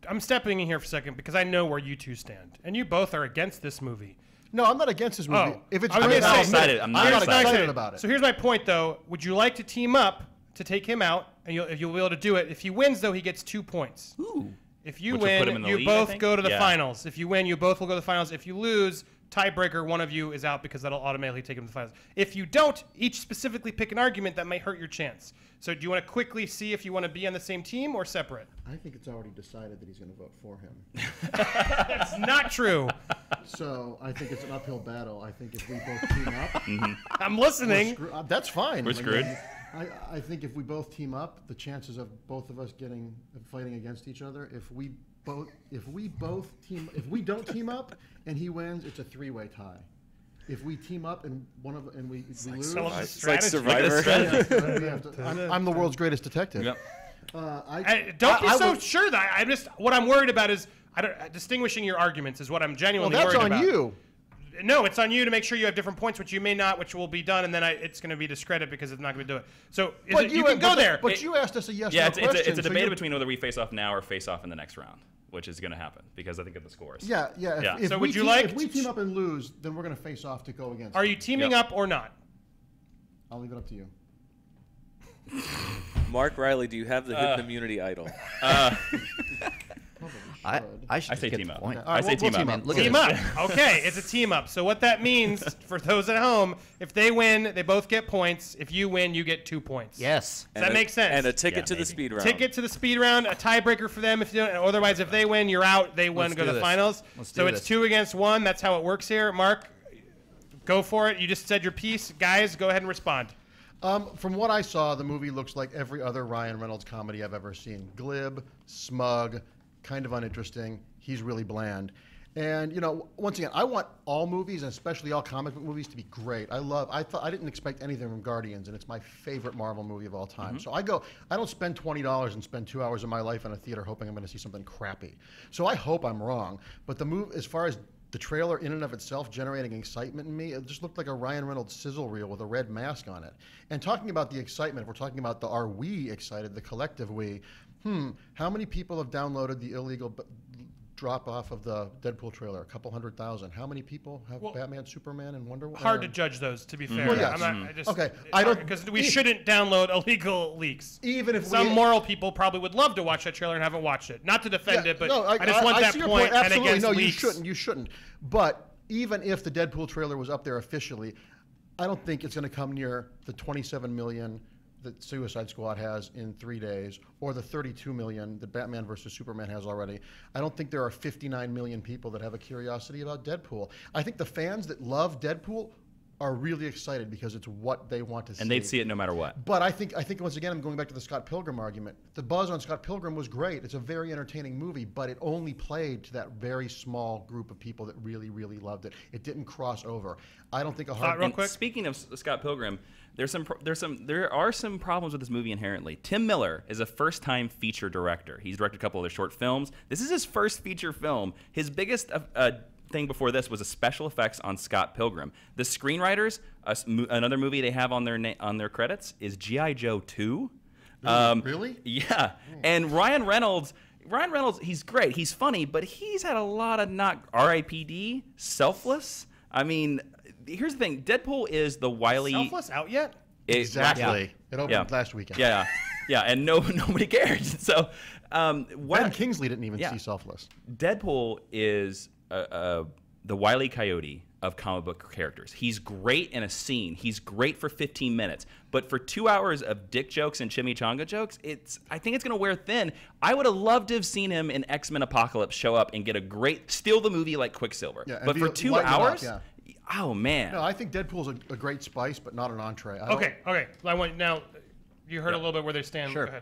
I'm stepping in here for a second because I know where you two stand, and you both are against this movie. No, I'm not against this movie. Oh, If it's I'm great, not I'll excited. admit it. I'm not not excited. excited about it. So here's my point, though. Would you like to team up to take him out, and you'll be able to do it? If he wins, though, he gets 2 points. Ooh. If you Which will put him win, in the you lead, I both think? go to the Yeah. finals. If you win, you both will go to the finals. If you lose, tiebreaker, one of you is out because that'll automatically take him to the finals. If you don't, each specifically pick an argument that might hurt your chance. So do you want to quickly see if you want to be on the same team or separate? I think it's already decided that he's going to vote for him. That's not true. So I think it's an uphill battle. I think if we both team up, I'm listening. that's fine. We're screwed. I think if we both team up, the chances of both of us fighting against each other, if we don't team up and he wins, it's a 3-way tie. If we team up and we lose, Some of the It's like strategy. Survivor. then we have to, I'm the world's greatest detective. Yep. Don't be I so would- sure that I'm just. What I'm worried about is distinguishing your arguments is what I'm Well, genuinely that's worried on about. you. No, it's on you to make sure you have different points, which you may not, which will be done, and then it's going to be discredited because it's not going to do it. So you can go there. But you asked us a yes Yeah, no it's question. a so debate you're- between whether we face off now or face off in the next round, which is going to happen because I think of the scores. Yeah. Yeah. If So we would you team, like if we to- team up and lose, then we're going to face off to go against. Are you teaming Yep. up or not? I'll leave it up to you. Mark Riley, do you have the hidden immunity idol? I should I say get team the up. point. All I right, say we'll team team up. up. Look at Team this. up. Okay, it's a team up. So what that means for those at home, if they win, they both get points. If you win, you get 2 points. Yes. Does that make sense? And a ticket Yeah, to the maybe. speed round. Ticket to the speed round, a tiebreaker for them. If you don't, otherwise, if they win, you're out. They win, Let's go do to the this. finals. Let's So do it's this. 2 against 1. That's how it works here. Mark, go for it. You just said your piece, guys. Go ahead and respond. From what I saw, the movie looks like every other Ryan Reynolds comedy I've ever seen. Glib, smug, kind of uninteresting. He's really bland. And, once again, I want all movies, and especially all comic book movies, to be great. I didn't expect anything from Guardians, and it's my favorite Marvel movie of all time. So I don't spend $20 and spend 2 hours of my life in a theater hoping I'm going to see something crappy. So I hope I'm wrong. But the movie, as far as the trailer in and of itself generating excitement in me, it just looked like a Ryan Reynolds sizzle reel with a red mask on it. And talking about the excitement, if we're talking about the are we excited, the collective we, how many people have downloaded the illegal drop off of the Deadpool trailer? A couple 100,000. How many people have Batman, Superman, and Wonder Woman? Hard to judge those, to be fair. Well, yes. Okay, I don't- because we shouldn't download illegal leaks. Even if Some we- moral people probably would love to watch that trailer and haven't watched it. Not to defend it, but I just want that see your point. And Absolutely, against no, leaks. you shouldn't. But even if the Deadpool trailer was up there officially, I don't think it's going to come near the 27 million that Suicide Squad has in 3 days, or the 32 million that Batman vs. Superman has already. I don't think there are 59 million people that have a curiosity about Deadpool. I think the fans that love Deadpool are really excited because it's what they want to see. And they'd see it no matter what. But I think once again, I'm going back to the Scott Pilgrim argument. The buzz on Scott Pilgrim was great. It's a very entertaining movie, but it only played to that very small group of people that really, really loved it. It didn't cross over. I don't think a hard. real And quick. speaking of Scott Pilgrim, there are some problems with this movie inherently. Tim Miller is a first-time feature director. He's directed a couple other short films. This is his first feature film. His biggest thing before this was a special effects on Scott Pilgrim. The screenwriters, another movie they have on their credits is G.I. Joe 2. Really? Yeah. And Ryan Reynolds, he's great. He's funny, but he's had a lot of not R.I.P.D. Selfless. I mean, here's the thing. Deadpool is the wily. Selfless out yet? Exactly. Yeah. It opened Yeah. last weekend. Yeah. Yeah, and nobody cared. So, Ben Kingsley didn't even see Selfless. Deadpool is the Wile E. Coyote of comic book characters. He's great in a scene. He's great for 15 minutes. But for 2 hours of dick jokes and chimichanga jokes, I think it's going to wear thin. I would have loved to have seen him in X-Men Apocalypse show up and get a great, steal the movie like Quicksilver. Yeah, but for 2 hours, oh man. No, I think Deadpool's a great spice, but not an entree. Okay. I want now. You heard a little bit where they stand. Sure. Go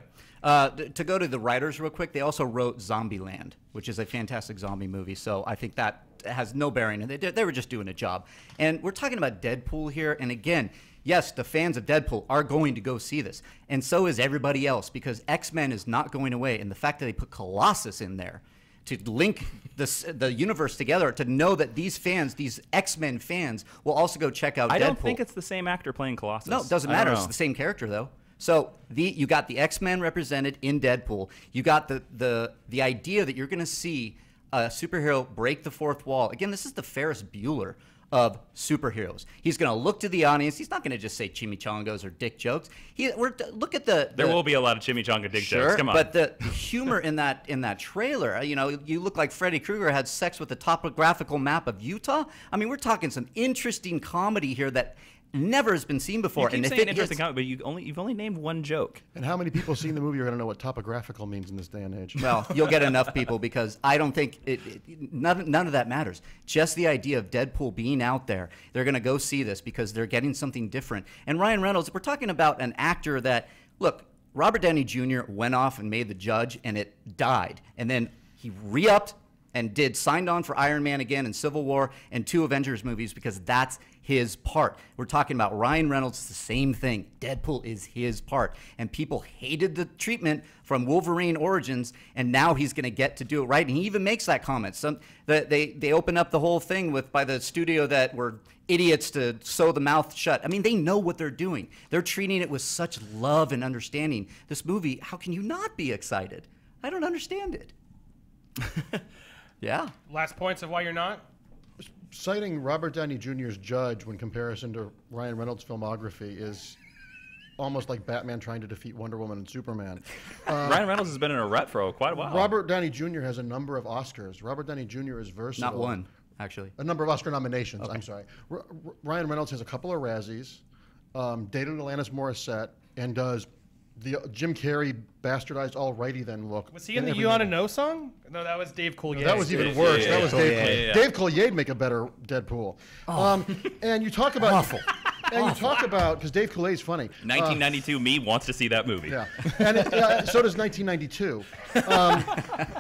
ahead. To go to the writers real quick, they also wrote Zombieland, which is a fantastic zombie movie. So I think that has no bearing. They were just doing a job. And we're talking about Deadpool here. And again, yes, the fans of Deadpool are going to go see this. And so is everybody else, because X-Men is not going away. And the fact that they put Colossus in there to link the universe together, to know that these fans, these X-Men fans, will also go check out Deadpool. I don't think it's the same actor playing Colossus. No, it doesn't matter. It's the same character, though. So you got the X-Men represented in Deadpool. You got the idea that you're going to see a superhero break the fourth wall. Again, this is the Ferris Bueller of superheroes. He's going to look to the audience. He's not going to just say chimichangas or dick jokes. Look at the. There will be a lot of chimichanga dick jokes. Come on. But the humor in that trailer, you look like Freddy Krueger had sex with the topographical map of Utah. I mean, we're talking some interesting comedy here that never has been seen before. You keep saying interesting comedy, but you've only named one joke. And how many people seeing the movie are going to know what topographical means in this day and age? Well, you'll get enough people, because I don't think none of that matters. Just the idea of Deadpool being out there, they're going to go see this because they're getting something different. And Ryan Reynolds, we're talking about an actor that, look, Robert Downey Jr. went off and made The Judge, and it died. And then he re-upped and signed on for Iron Man again and Civil War and 2 Avengers movies, because that's his part. We're talking about Ryan Reynolds, it's the same thing. Deadpool is his part. And people hated the treatment from Wolverine Origins, and now he's going to get to do it right. And he even makes that comment. They open up the whole thing by the studio that were idiots to sew the mouth shut. I mean, they know what they're doing. They're treating it with such love and understanding. This movie, how can you not be excited? I don't understand it. Yeah. Last points of why you're not? Citing Robert Downey Jr.'s Judge when comparison to Ryan Reynolds' filmography is almost like Batman trying to defeat Wonder Woman and Superman. Ryan Reynolds has been in a rut for quite a while. Robert Downey Jr. has a number of Oscars. Robert Downey Jr. is versatile. Not one, actually. A number of Oscar nominations, okay. I'm sorry. Ryan Reynolds has a couple of Razzies, dated Alanis Morissette, and does the Jim Carrey bastardized alrighty then look. Was he in the You Oughta Know song? No, that was Dave Coulier. No, that was even worse. That was Dave Coulier. Dave Coulier make a better Deadpool. Oh. And you talk about awful. And you talk about, because Dave Coulier is funny. 1992 me wants to see that movie. Yeah, and so does 1992.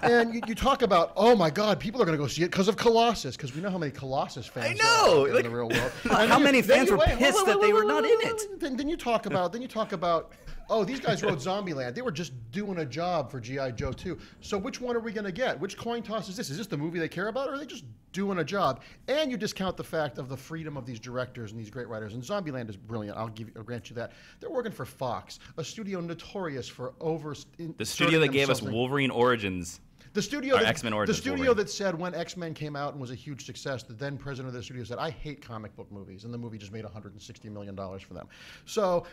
And you talk about, oh my God, people are going to go see it because of Colossus, because we know how many Colossus fans there are in the real world. How many fans were pissed that they were not in it? Then you talk about. Oh, these guys wrote Zombieland. They were just doing a job for G.I. Joe 2. So which one are we going to get? Which coin toss is this? Is this the movie they care about, or are they just doing a job? And you discount the fact of the freedom of these directors and these great writers. And Zombieland is brilliant. I'll grant you that. They're working for Fox, a studio notorious for the studio that gave us Wolverine Origins. The studio, X-Men Origins, the studio that said when X-Men came out and was a huge success, the then president of the studio said, I hate comic book movies, and the movie just made $160 million for them. So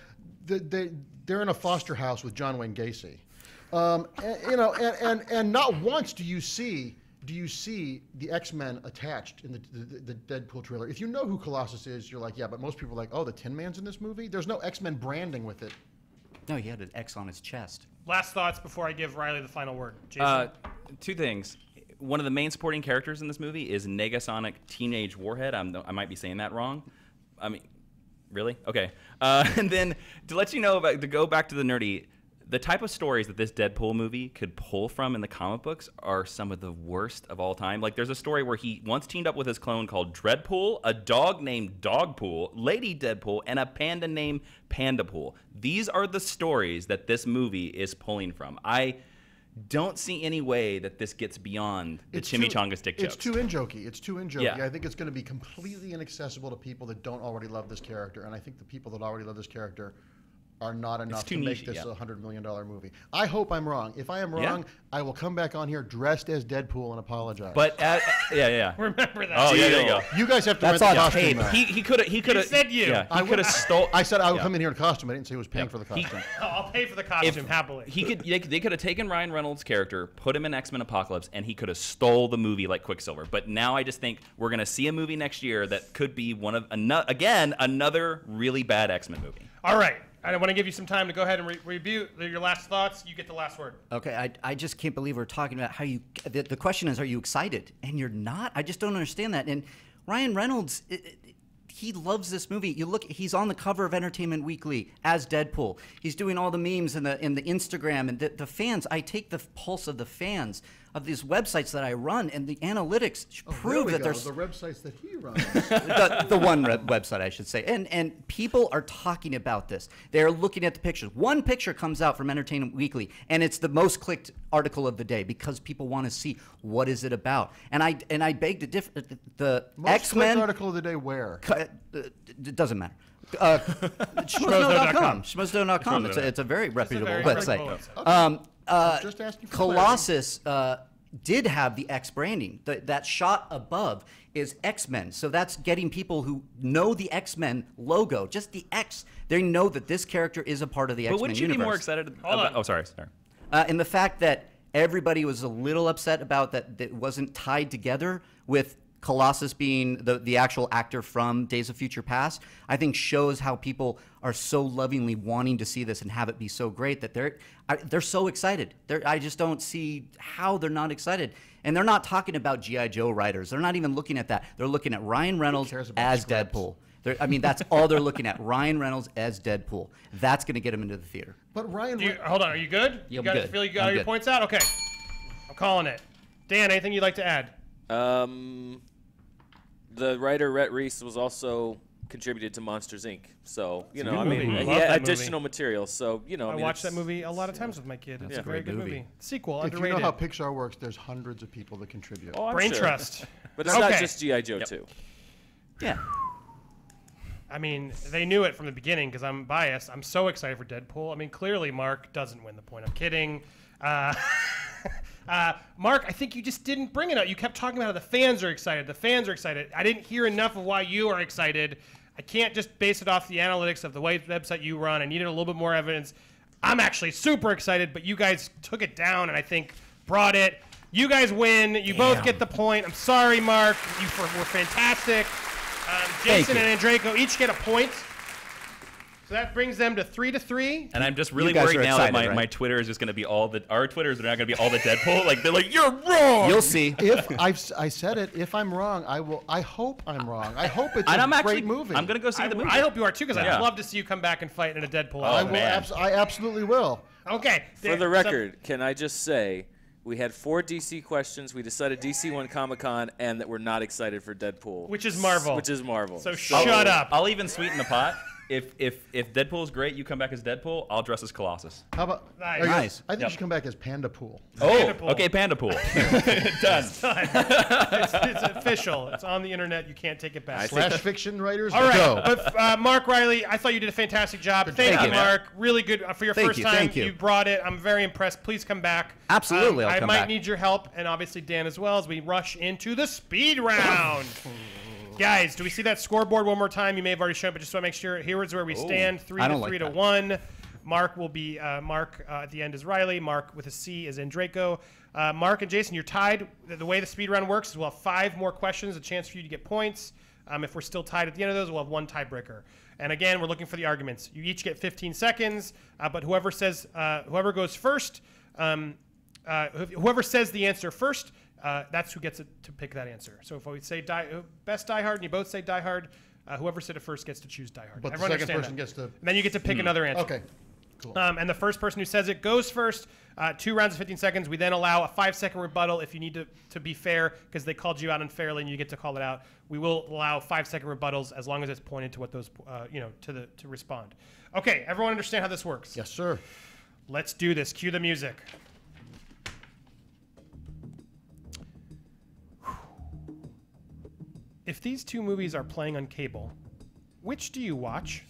they're in a foster house with John Wayne Gacy. And not once do you see the X-Men attached in the Deadpool trailer. If you know who Colossus is, you're like, yeah, but most people are like, oh, the Tin Man's in this movie? There's no X-Men branding with it. No, he had an X on his chest. Last thoughts before I give Riley the final word. Jason? 2 things. One of the main supporting characters in this movie is Negasonic Teenage Warhead. I might be saying that wrong. I mean, really? Okay. And then to let you know, to go back to the nerdy, the type of stories that this Deadpool movie could pull from in the comic books are some of the worst of all time. Like, there's a story where he once teamed up with his clone called Dreadpool, a dog named Dogpool, Lady Deadpool, and a panda named Pandapool. These are the stories that this movie is pulling from. I don't see any way that this gets beyond the chimichanga stick jokes. It's too in-jokey. It's too in-jokey. Yeah. I think it's going to be completely inaccessible to people that don't already love this character, and I think the people that already love this character are not enough too to make niche, this yeah. a $100 million movie. I hope I'm wrong. If I am wrong, I will come back on here dressed as Deadpool and apologize. But yeah. Remember that. Oh yeah, there you go. you guys have to That's rent the on costume. tape. now. He could have. He said you. Yeah, I he could have stole. I said I would Yeah. come in here in a costume. I didn't say who was paying for the costume. I'll pay for the costume happily. He could. They could have taken Ryan Reynolds' character, put him in X-Men Apocalypse, and he could have stole the movie like Quicksilver. But now I just think we're gonna see a movie next year that could be one of another really bad X-Men movie. All right. I want to give you some time to go ahead and review your last thoughts. You get the last word. Okay, I just can't believe we're talking about how you. The question is, are you excited? And you're not. I just don't understand that. And Ryan Reynolds, he loves this movie. You look, he's on the cover of Entertainment Weekly as Deadpool. He's doing all the memes in the Instagram and the fans. I take the pulse of the fans of these websites that I run, and the analytics prove that there's the websites that he runs. the one website, I should say. And people are talking about this. They're looking at the pictures. One picture comes out from Entertainment Weekly, and it's the most clicked article of the day because people want to see what is it about. And I beg to differ. The Most X-Men clicked article of the day where? It doesn't matter. Schmoesdo.com. Schmoesdo.com. It's a very reputable very website. reputable website. Just asking for Colossus did have the X branding. That shot above is X-Men. So that's getting people who know the X-Men logo, just the X. They know that this character is a part of the But X-Men wouldn't you universe. be more excited Hold about? on. Oh, sorry. And the fact that everybody was a little upset about that it wasn't tied together with Colossus being the actual actor from Days of Future Past, I think shows how people are so lovingly wanting to see this and have it be so great that they're so excited. I just don't see how they're not excited. And they're not talking about G.I. Joe writers. They're not even looking at that. They're looking at Ryan Reynolds cares about as scripts? Deadpool. That's all they're looking at. Ryan Reynolds as Deadpool. That's going to get them into the theater. But Ryan, Hold on. Are you good? Yeah, you I'm got good. feel you got I'm all your good. points out? Okay. I'm calling it. Dan, anything you'd like to add? The writer Rhett Reese was also contributed to Monsters Inc. So a I good mean, movie. he Love had that movie. additional material. So I I mean, watched that it's- movie a lot of times with my kid. It's a very good movie. Sequel, if you underrated. know how Pixar works, there's hundreds of people that contribute. Oh, I'm Brain sure. trust. But it's not Okay. just GI Joe too. Yeah. I mean, they knew it from the beginning because I'm biased. I'm so excited for Deadpool. I mean, clearly Mark doesn't win the point. I'm kidding. Mark, I think you just didn't bring it out. You kept talking about how the fans are excited. The fans are excited. I didn't hear enough of why you are excited. I can't just base it off the analytics of the website you run. I needed a little bit more evidence. I'm actually super excited, but you guys took it down and I think brought it. You guys win. You both get the point. I'm sorry, Mark. You were fantastic. Jason you. and Andreyko each get a point. So that brings them to 3-3. And I'm just really guys worried are now that excited, right? my Twitter is just going to be our Twitters are not going to be all the Deadpool. Like they're like, you're wrong. You'll see. If I said it, if I'm wrong, I hope I'm wrong. I hope it's And a I'm actually great movie. I'm going to go see the movie. I hope you are too, because I'd Yeah. love to see you come back and fight in a Deadpool. I outfit. will. man. I absolutely will. Okay. For the record, can I just say we had 4 DC questions. We decided DC won Comic-Con, and that we're not excited for Deadpool, Which is Marvel. Which is Marvel. So shut up. I'll even sweeten the pot. If Deadpool is great, you come back as Deadpool. I'll dress as Colossus. How about? Nice. are you- Nice. I think Yep. you should come back as Panda Pool. Panda Pool. Okay, Panda Pool. Done. It's official. It's on the internet. You can't take it back. Slash fiction writers. All right, Go. but Mark Riley, I thought you did a fantastic job. Thank you, you. Mark. Really good for your Thank first you, time. thank you. brought it. I'm very impressed. Please come back. Absolutely, I'll I come might back. need your help, and obviously Dan as well, as we rush into the speed round. Guys, do we see that scoreboard one more time? You may have already shown it, but just want to make sure. Here's where we stand: 3 I to don't like 3 to that. 1. Mark will be Mark at the end is Riley. Mark with a C is Andreyko. Mark and Jason, you're tied. The way the speed round works is we'll have 5 more questions, a chance for you to get points. If we're still tied at the end of those, we'll have 1 tiebreaker. And again, we're looking for the arguments. You each get 15 seconds, but whoever goes first, whoever says the answer first, that's who gets to pick that answer. So if we say best Die Hard and you both say Die Hard, whoever said it first gets to choose Die Hard. But the Everyone second understand person that? gets to. And then you get to pick another answer. Okay. Cool. And the first person who says it goes first. 2 rounds of 15 seconds. We then allow a 5-second rebuttal if you need to be fair, because they called you out unfairly and you get to call it out. We will allow 5-second rebuttals as long as it's pointed to what those, to respond. Okay, everyone understand how this works? Yes, sir. Let's do this. Cue the music. If these 2 movies are playing on cable, which do you watch?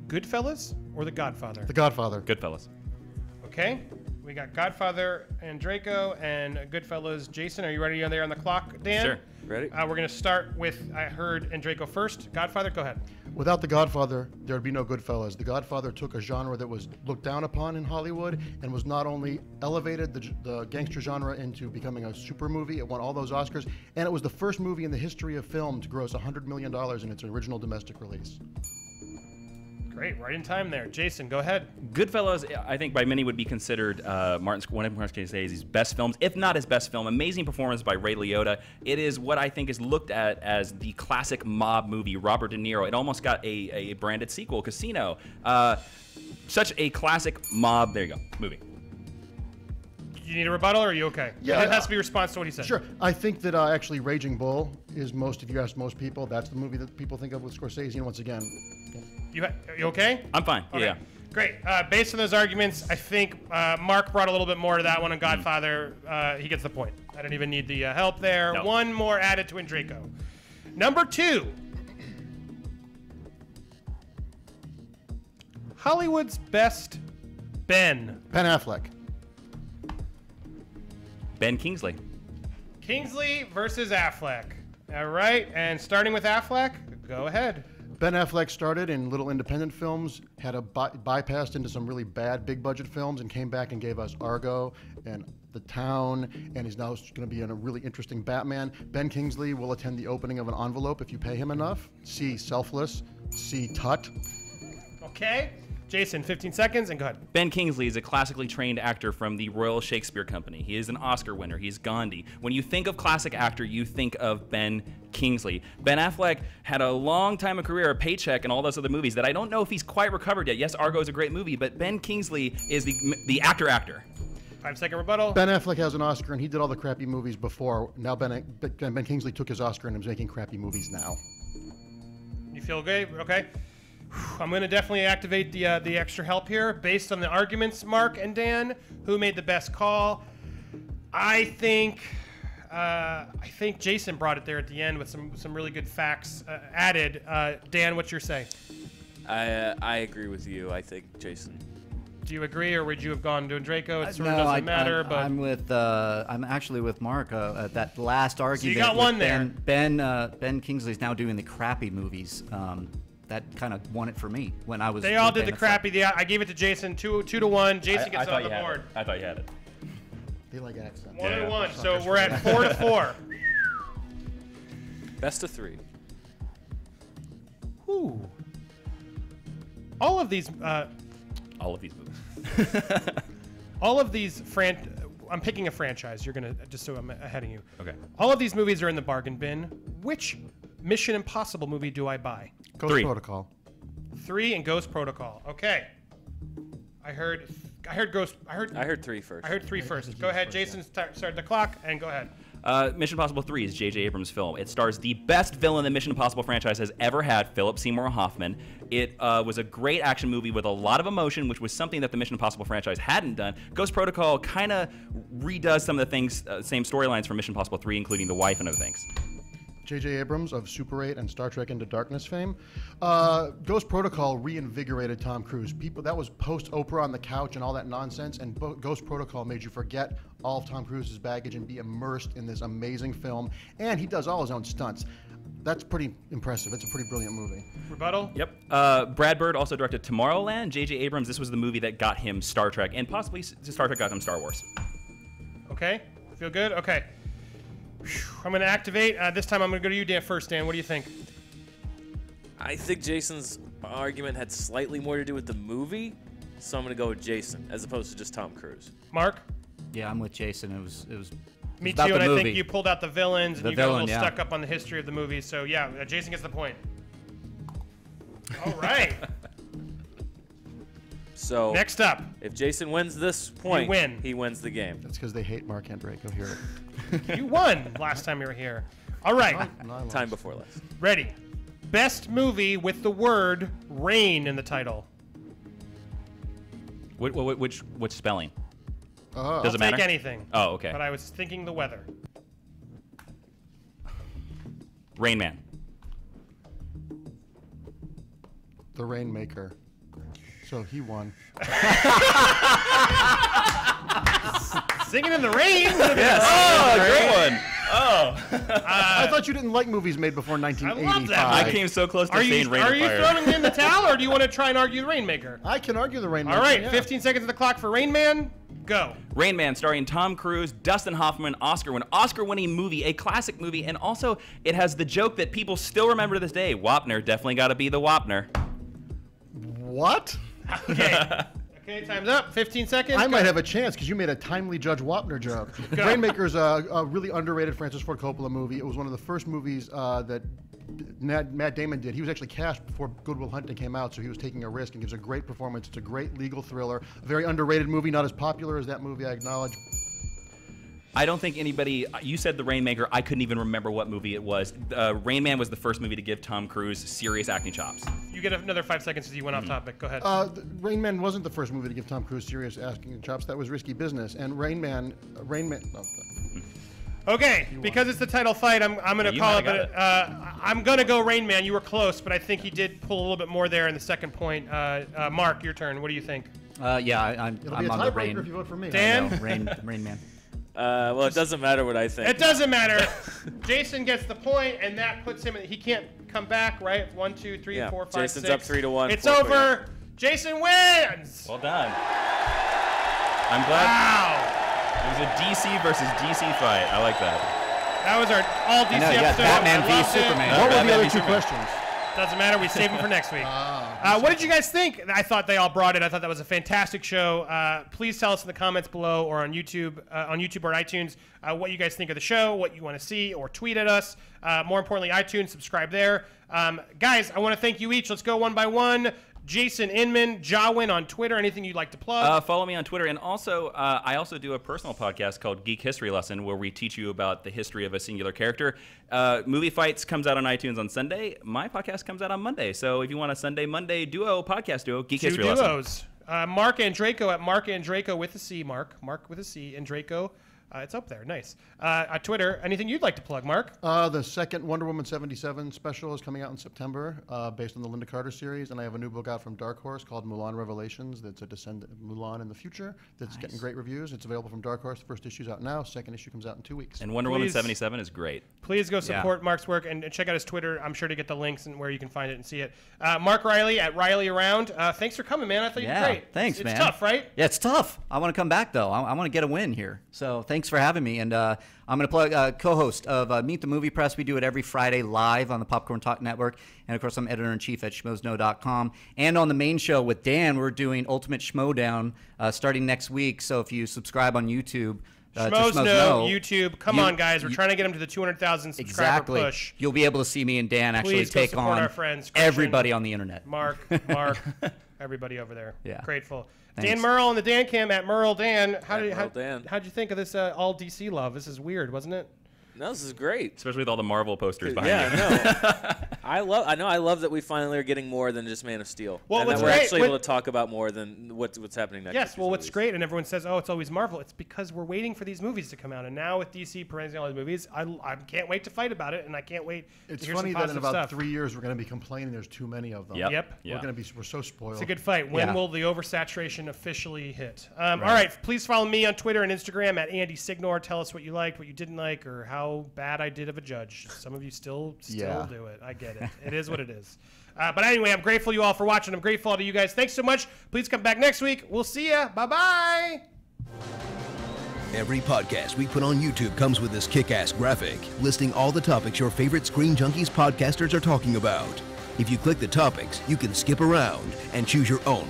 Goodfellas or The Godfather? The Godfather. Goodfellas. Okay. We got Godfather and Draco and Goodfellas. Jason, are you ready on there on the clock, Dan? Sure. Ready? We're going to start with, I heard, and Draco first. Godfather, go ahead. Without The Godfather, there would be no Goodfellas. The Godfather took a genre that was looked down upon in Hollywood and was not only elevated the gangster genre into becoming a super movie, it won all those Oscars, and it was the first movie in the history of film to gross $100 million in its original domestic release. Great, right in time there. Jason, go ahead. Goodfellas, I think by many would be considered one of Martin Scorsese's best films, if not his best film. Amazing performance by Ray Liotta. It is what I think is looked at as the classic mob movie. Robert De Niro. It almost got a branded sequel, Casino. Such a classic mob. There you go. Movie. You need a rebuttal, or are you okay? Yeah, It has to be a response to what he said. Sure. I think that actually Raging Bull is if you ask most people, that's the movie that people think of with Scorsese. And once again, You okay? I'm fine. Okay. Yeah. Great. Based on those arguments, I think Mark brought a little bit more to that one on Godfather. He gets the point. I don't even need the help there. No. One more added to Draco. Number 2. Hollywood's best Ben. Ben Affleck. Ben Kingsley. Kingsley versus Affleck. All right. And starting with Affleck, go ahead. Ben Affleck started in little independent films, had a bypassed into some really bad big budget films, and came back and gave us Argo and The Town, and he's now going to be in a really interesting Batman. Ben Kingsley will attend the opening of an envelope if you pay him enough. See Selfless. See Tut. Okay. Jason, 15 seconds, and go ahead. Ben Kingsley is a classically trained actor from the Royal Shakespeare Company. He is an Oscar winner. He's Gandhi. When you think of classic actor, you think of Ben Kingsley. Ben Affleck had a long time of career, a Paycheck, and all those other movies that I don't know if he's quite recovered yet. Yes, Argo is a great movie, but Ben Kingsley is the actor. 5-second rebuttal. Ben Affleck has an Oscar, and he did all the crappy movies before. Now Ben Kingsley took his Oscar and is making crappy movies now. You feel good? Okay. I'm going to definitely activate the extra help here based on the arguments, Mark and Dan. Who made the best call? I think Jason brought it there at the end with some really good facts added. Dan, what's your say? I agree with you. I think Jason. Do you agree, or would you have gone to Draco? It sort of No, doesn't matter, but I'm actually with Mark. That last argument. you got with one there. Ben Kingsley's now doing the crappy movies. That kind of won it for me when I was. they all with did the Ben Affleck. crappy. I gave it to Jason 2-1. Jason gets on the board. I thought you had it. They like accents. 1-1. So we're at 4-4. Best of 3. Ooh. All of these. All of these movies. All of these I'm picking a franchise. You're gonna just so I'm ahead of you. Okay. All of these movies are in the bargain bin. Which Mission Impossible movie do I buy? Ghost 3. Protocol. 3 and Ghost Protocol. Okay. I heard 3 first. I heard 3 first. Go ahead, Jason. Start the clock and go ahead. Mission Impossible 3 is J.J. Abrams' film. It stars the best villain the Mission Impossible franchise has ever had, Philip Seymour Hoffman. It was a great action movie with a lot of emotion, which was something that the Mission Impossible franchise hadn't done. Ghost Protocol kind of redoes some of the things, same storylines from Mission Impossible 3, including the wife and other things. J.J. Abrams of Super 8 and Star Trek Into Darkness fame. Ghost Protocol reinvigorated Tom Cruise. That was post-Oprah on the couch and all that nonsense, and Ghost Protocol made you forget all of Tom Cruise's baggage and be immersed in this amazing film. And he does all his own stunts. That's pretty impressive. It's a pretty brilliant movie. Rebuttal? Yep. Brad Bird also directed Tomorrowland. J.J. Abrams, this was the movie that got him Star Trek, and possibly Star Trek got him Star Wars. Okay. Feel good? Okay. I'm going to activate. This time I'm going to go to you, Dan, first. Dan, what do you think? I think Jason's argument had slightly more to do with the movie, so I'm going to go with Jason as opposed to just Tom Cruise. Mark? Yeah, I'm with Jason. It was Me about too, the and I movie. think you pulled out the villains, and The you got a villain, little yeah. stuck up on the history of the movie. So, yeah, Jason gets the point. All right. So Next up. if Jason wins this point, win. he wins the game. That's because they hate Mark Andreyko here. You won last time you were here. All right. Time before last. Ready. Best movie with the word rain in the title. Which spelling? Does I'll it matter? take anything. Oh, okay. But I was thinking the weather. Rain Man. The Rainmaker. So he won. Singing in the Rain. Yes. Oh, great one. Oh. I thought you didn't like movies made before 1985. I love that. I came so close to saying Rain Are of you Fire. throwing in the towel, or do you want to try and argue the Rainmaker? I can argue the Rain Man. All right, yeah. 15 seconds of the clock for Rain Man. Go. Rain Man, starring Tom Cruise, Dustin Hoffman, Oscar-winning movie, a classic movie, and also it has the joke that people still remember to this day. Wapner, definitely got to be the Wapner. What? Okay. Okay, time's up. 15 seconds. I might have a chance because you made a timely Judge Wapner joke. Rainmaker's a really underrated Francis Ford Coppola movie. It was one of the first movies that Matt Damon did. He was actually cast before Good Will Hunting came out, so he was taking a risk and gives a great performance. It's a great legal thriller. A very underrated movie, not as popular as that movie, I acknowledge. I don't think anybody. You said The Rainmaker. I couldn't even remember what movie it was. Rain Man was the first movie to give Tom Cruise serious acting chops. You get another 5 seconds as you went off topic. Go ahead. Rain Man wasn't the first movie to give Tom Cruise serious acting chops. That was Risky Business. And Rain Man. Okay, because it's the title fight, I'm going to you call it. might have But, I'm going to go Rain Man. You were close, but I think he did pull a little bit more there in the second point. Mark, your turn. What do you think? Yeah, I'm It'll be a on the tiebreaker Rain. if you vote for me. Dan? No, Rain Man. Well, it doesn't matter what I think. It doesn't matter. Jason gets the point, and that puts him in. He can't come back, right? 1, 2, 3, Yeah, 4, 5, Jason's 6. up 3-1. It's 4 over. Jason wins. Well done. I'm glad Wow. it was a DC versus DC fight. I like that. That was our all DC I know, you got episode. Batman I v loved it. Superman. What were Batman the other v two Superman. questions? Doesn't matter. We save them for next week. What did you guys think? I thought they all brought it. I thought that was a fantastic show. Please tell us in the comments below or on YouTube or iTunes what you guys think of the show, what you want to see, or tweet at us. More importantly, iTunes, subscribe there. Guys, I want to thank you each. Let's go one by one. Jason Inman, Jawin on Twitter. Anything you'd like to plug? Follow me on Twitter, and also I also do a personal podcast called Geek History Lesson, where we teach you about the history of a singular character. Movie Fights comes out on iTunes on Sunday. My podcast comes out on Monday. So if you want a Sunday-Monday podcast duo, Geek Two History Lesson. duos. Mark Andraco at Mark Andraco with a C. Mark with a C. Andraco. It's up there. Nice. On Twitter, anything you'd like to plug, Mark? The second Wonder Woman 77 special is coming out in September, based on the Linda Carter series, and I have a new book out from Dark Horse called Mulan Revelations. That's a descendant of Mulan in the future. That's getting great reviews. It's available from Dark Horse. The first issue's out now. Second issue comes out in 2 weeks. And Wonder Woman Please. 77 is great. Please go support Mark's work and check out his Twitter. I'm sure to get the links and where you can find it and see it. Mark Riley at Riley Around. Thanks for coming, man. I thought you were great. Thanks, it's man. It's tough, right? Yeah, it's tough. I want to come back, though. I want to get a win here. So thanks for having me. And I'm going to plug co-host of Meet the Movie Press. We do it every Friday live on the Popcorn Talk Network. And, of course, I'm editor-in-chief at schmoesno.com. And on the main show with Dan, we're doing Ultimate Schmoedown starting next week. So if you subscribe on YouTube, to Schmoes Schmoes Know, Know, YouTube. Come on, guys. We're trying to get them to the 200,000 subscriber exactly. push. You'll be able to see me and Dan actually Please go take support on our friends, Christian, everybody on the internet. Mark, everybody over there. Yeah. Grateful. Thanks. Dan Merle and the Dan Cam at Merle Dan. Merle Dan. How'd you think of this all DC love? This is weird, wasn't it? No, this is great. Especially with all the Marvel posters behind you. Yeah, no. I love that we finally are getting more than just Man of Steel. Well, and what's that we're great- actually what- able to talk about more than what's happening next. Yes, with well, these what's movies. great, and everyone says, oh, it's always Marvel. It's because we're waiting for these movies to come out. And now with DC presenting all these movies, I can't wait to fight about it, and I can't wait It's to hear funny some that in positive about stuff. 3 years we're going to be complaining there's too many of them. Yep. Yeah. We're so spoiled. It's a good fight. When Yeah. will the oversaturation officially hit? All right, please follow me on Twitter and Instagram at Andy Signor. Tell us what you liked, what you didn't like, or how bad I did of a judge. Some of you still Yeah. do it. I get it. It is what it is. But anyway, I'm grateful you all for watching. I'm grateful to you guys. Thanks so much. Please come back next week. We'll see ya. Bye-bye. Every podcast we put on YouTube comes with this kick-ass graphic listing all the topics your favorite Screen Junkies podcasters are talking about. If you click the topics, you can skip around and choose your own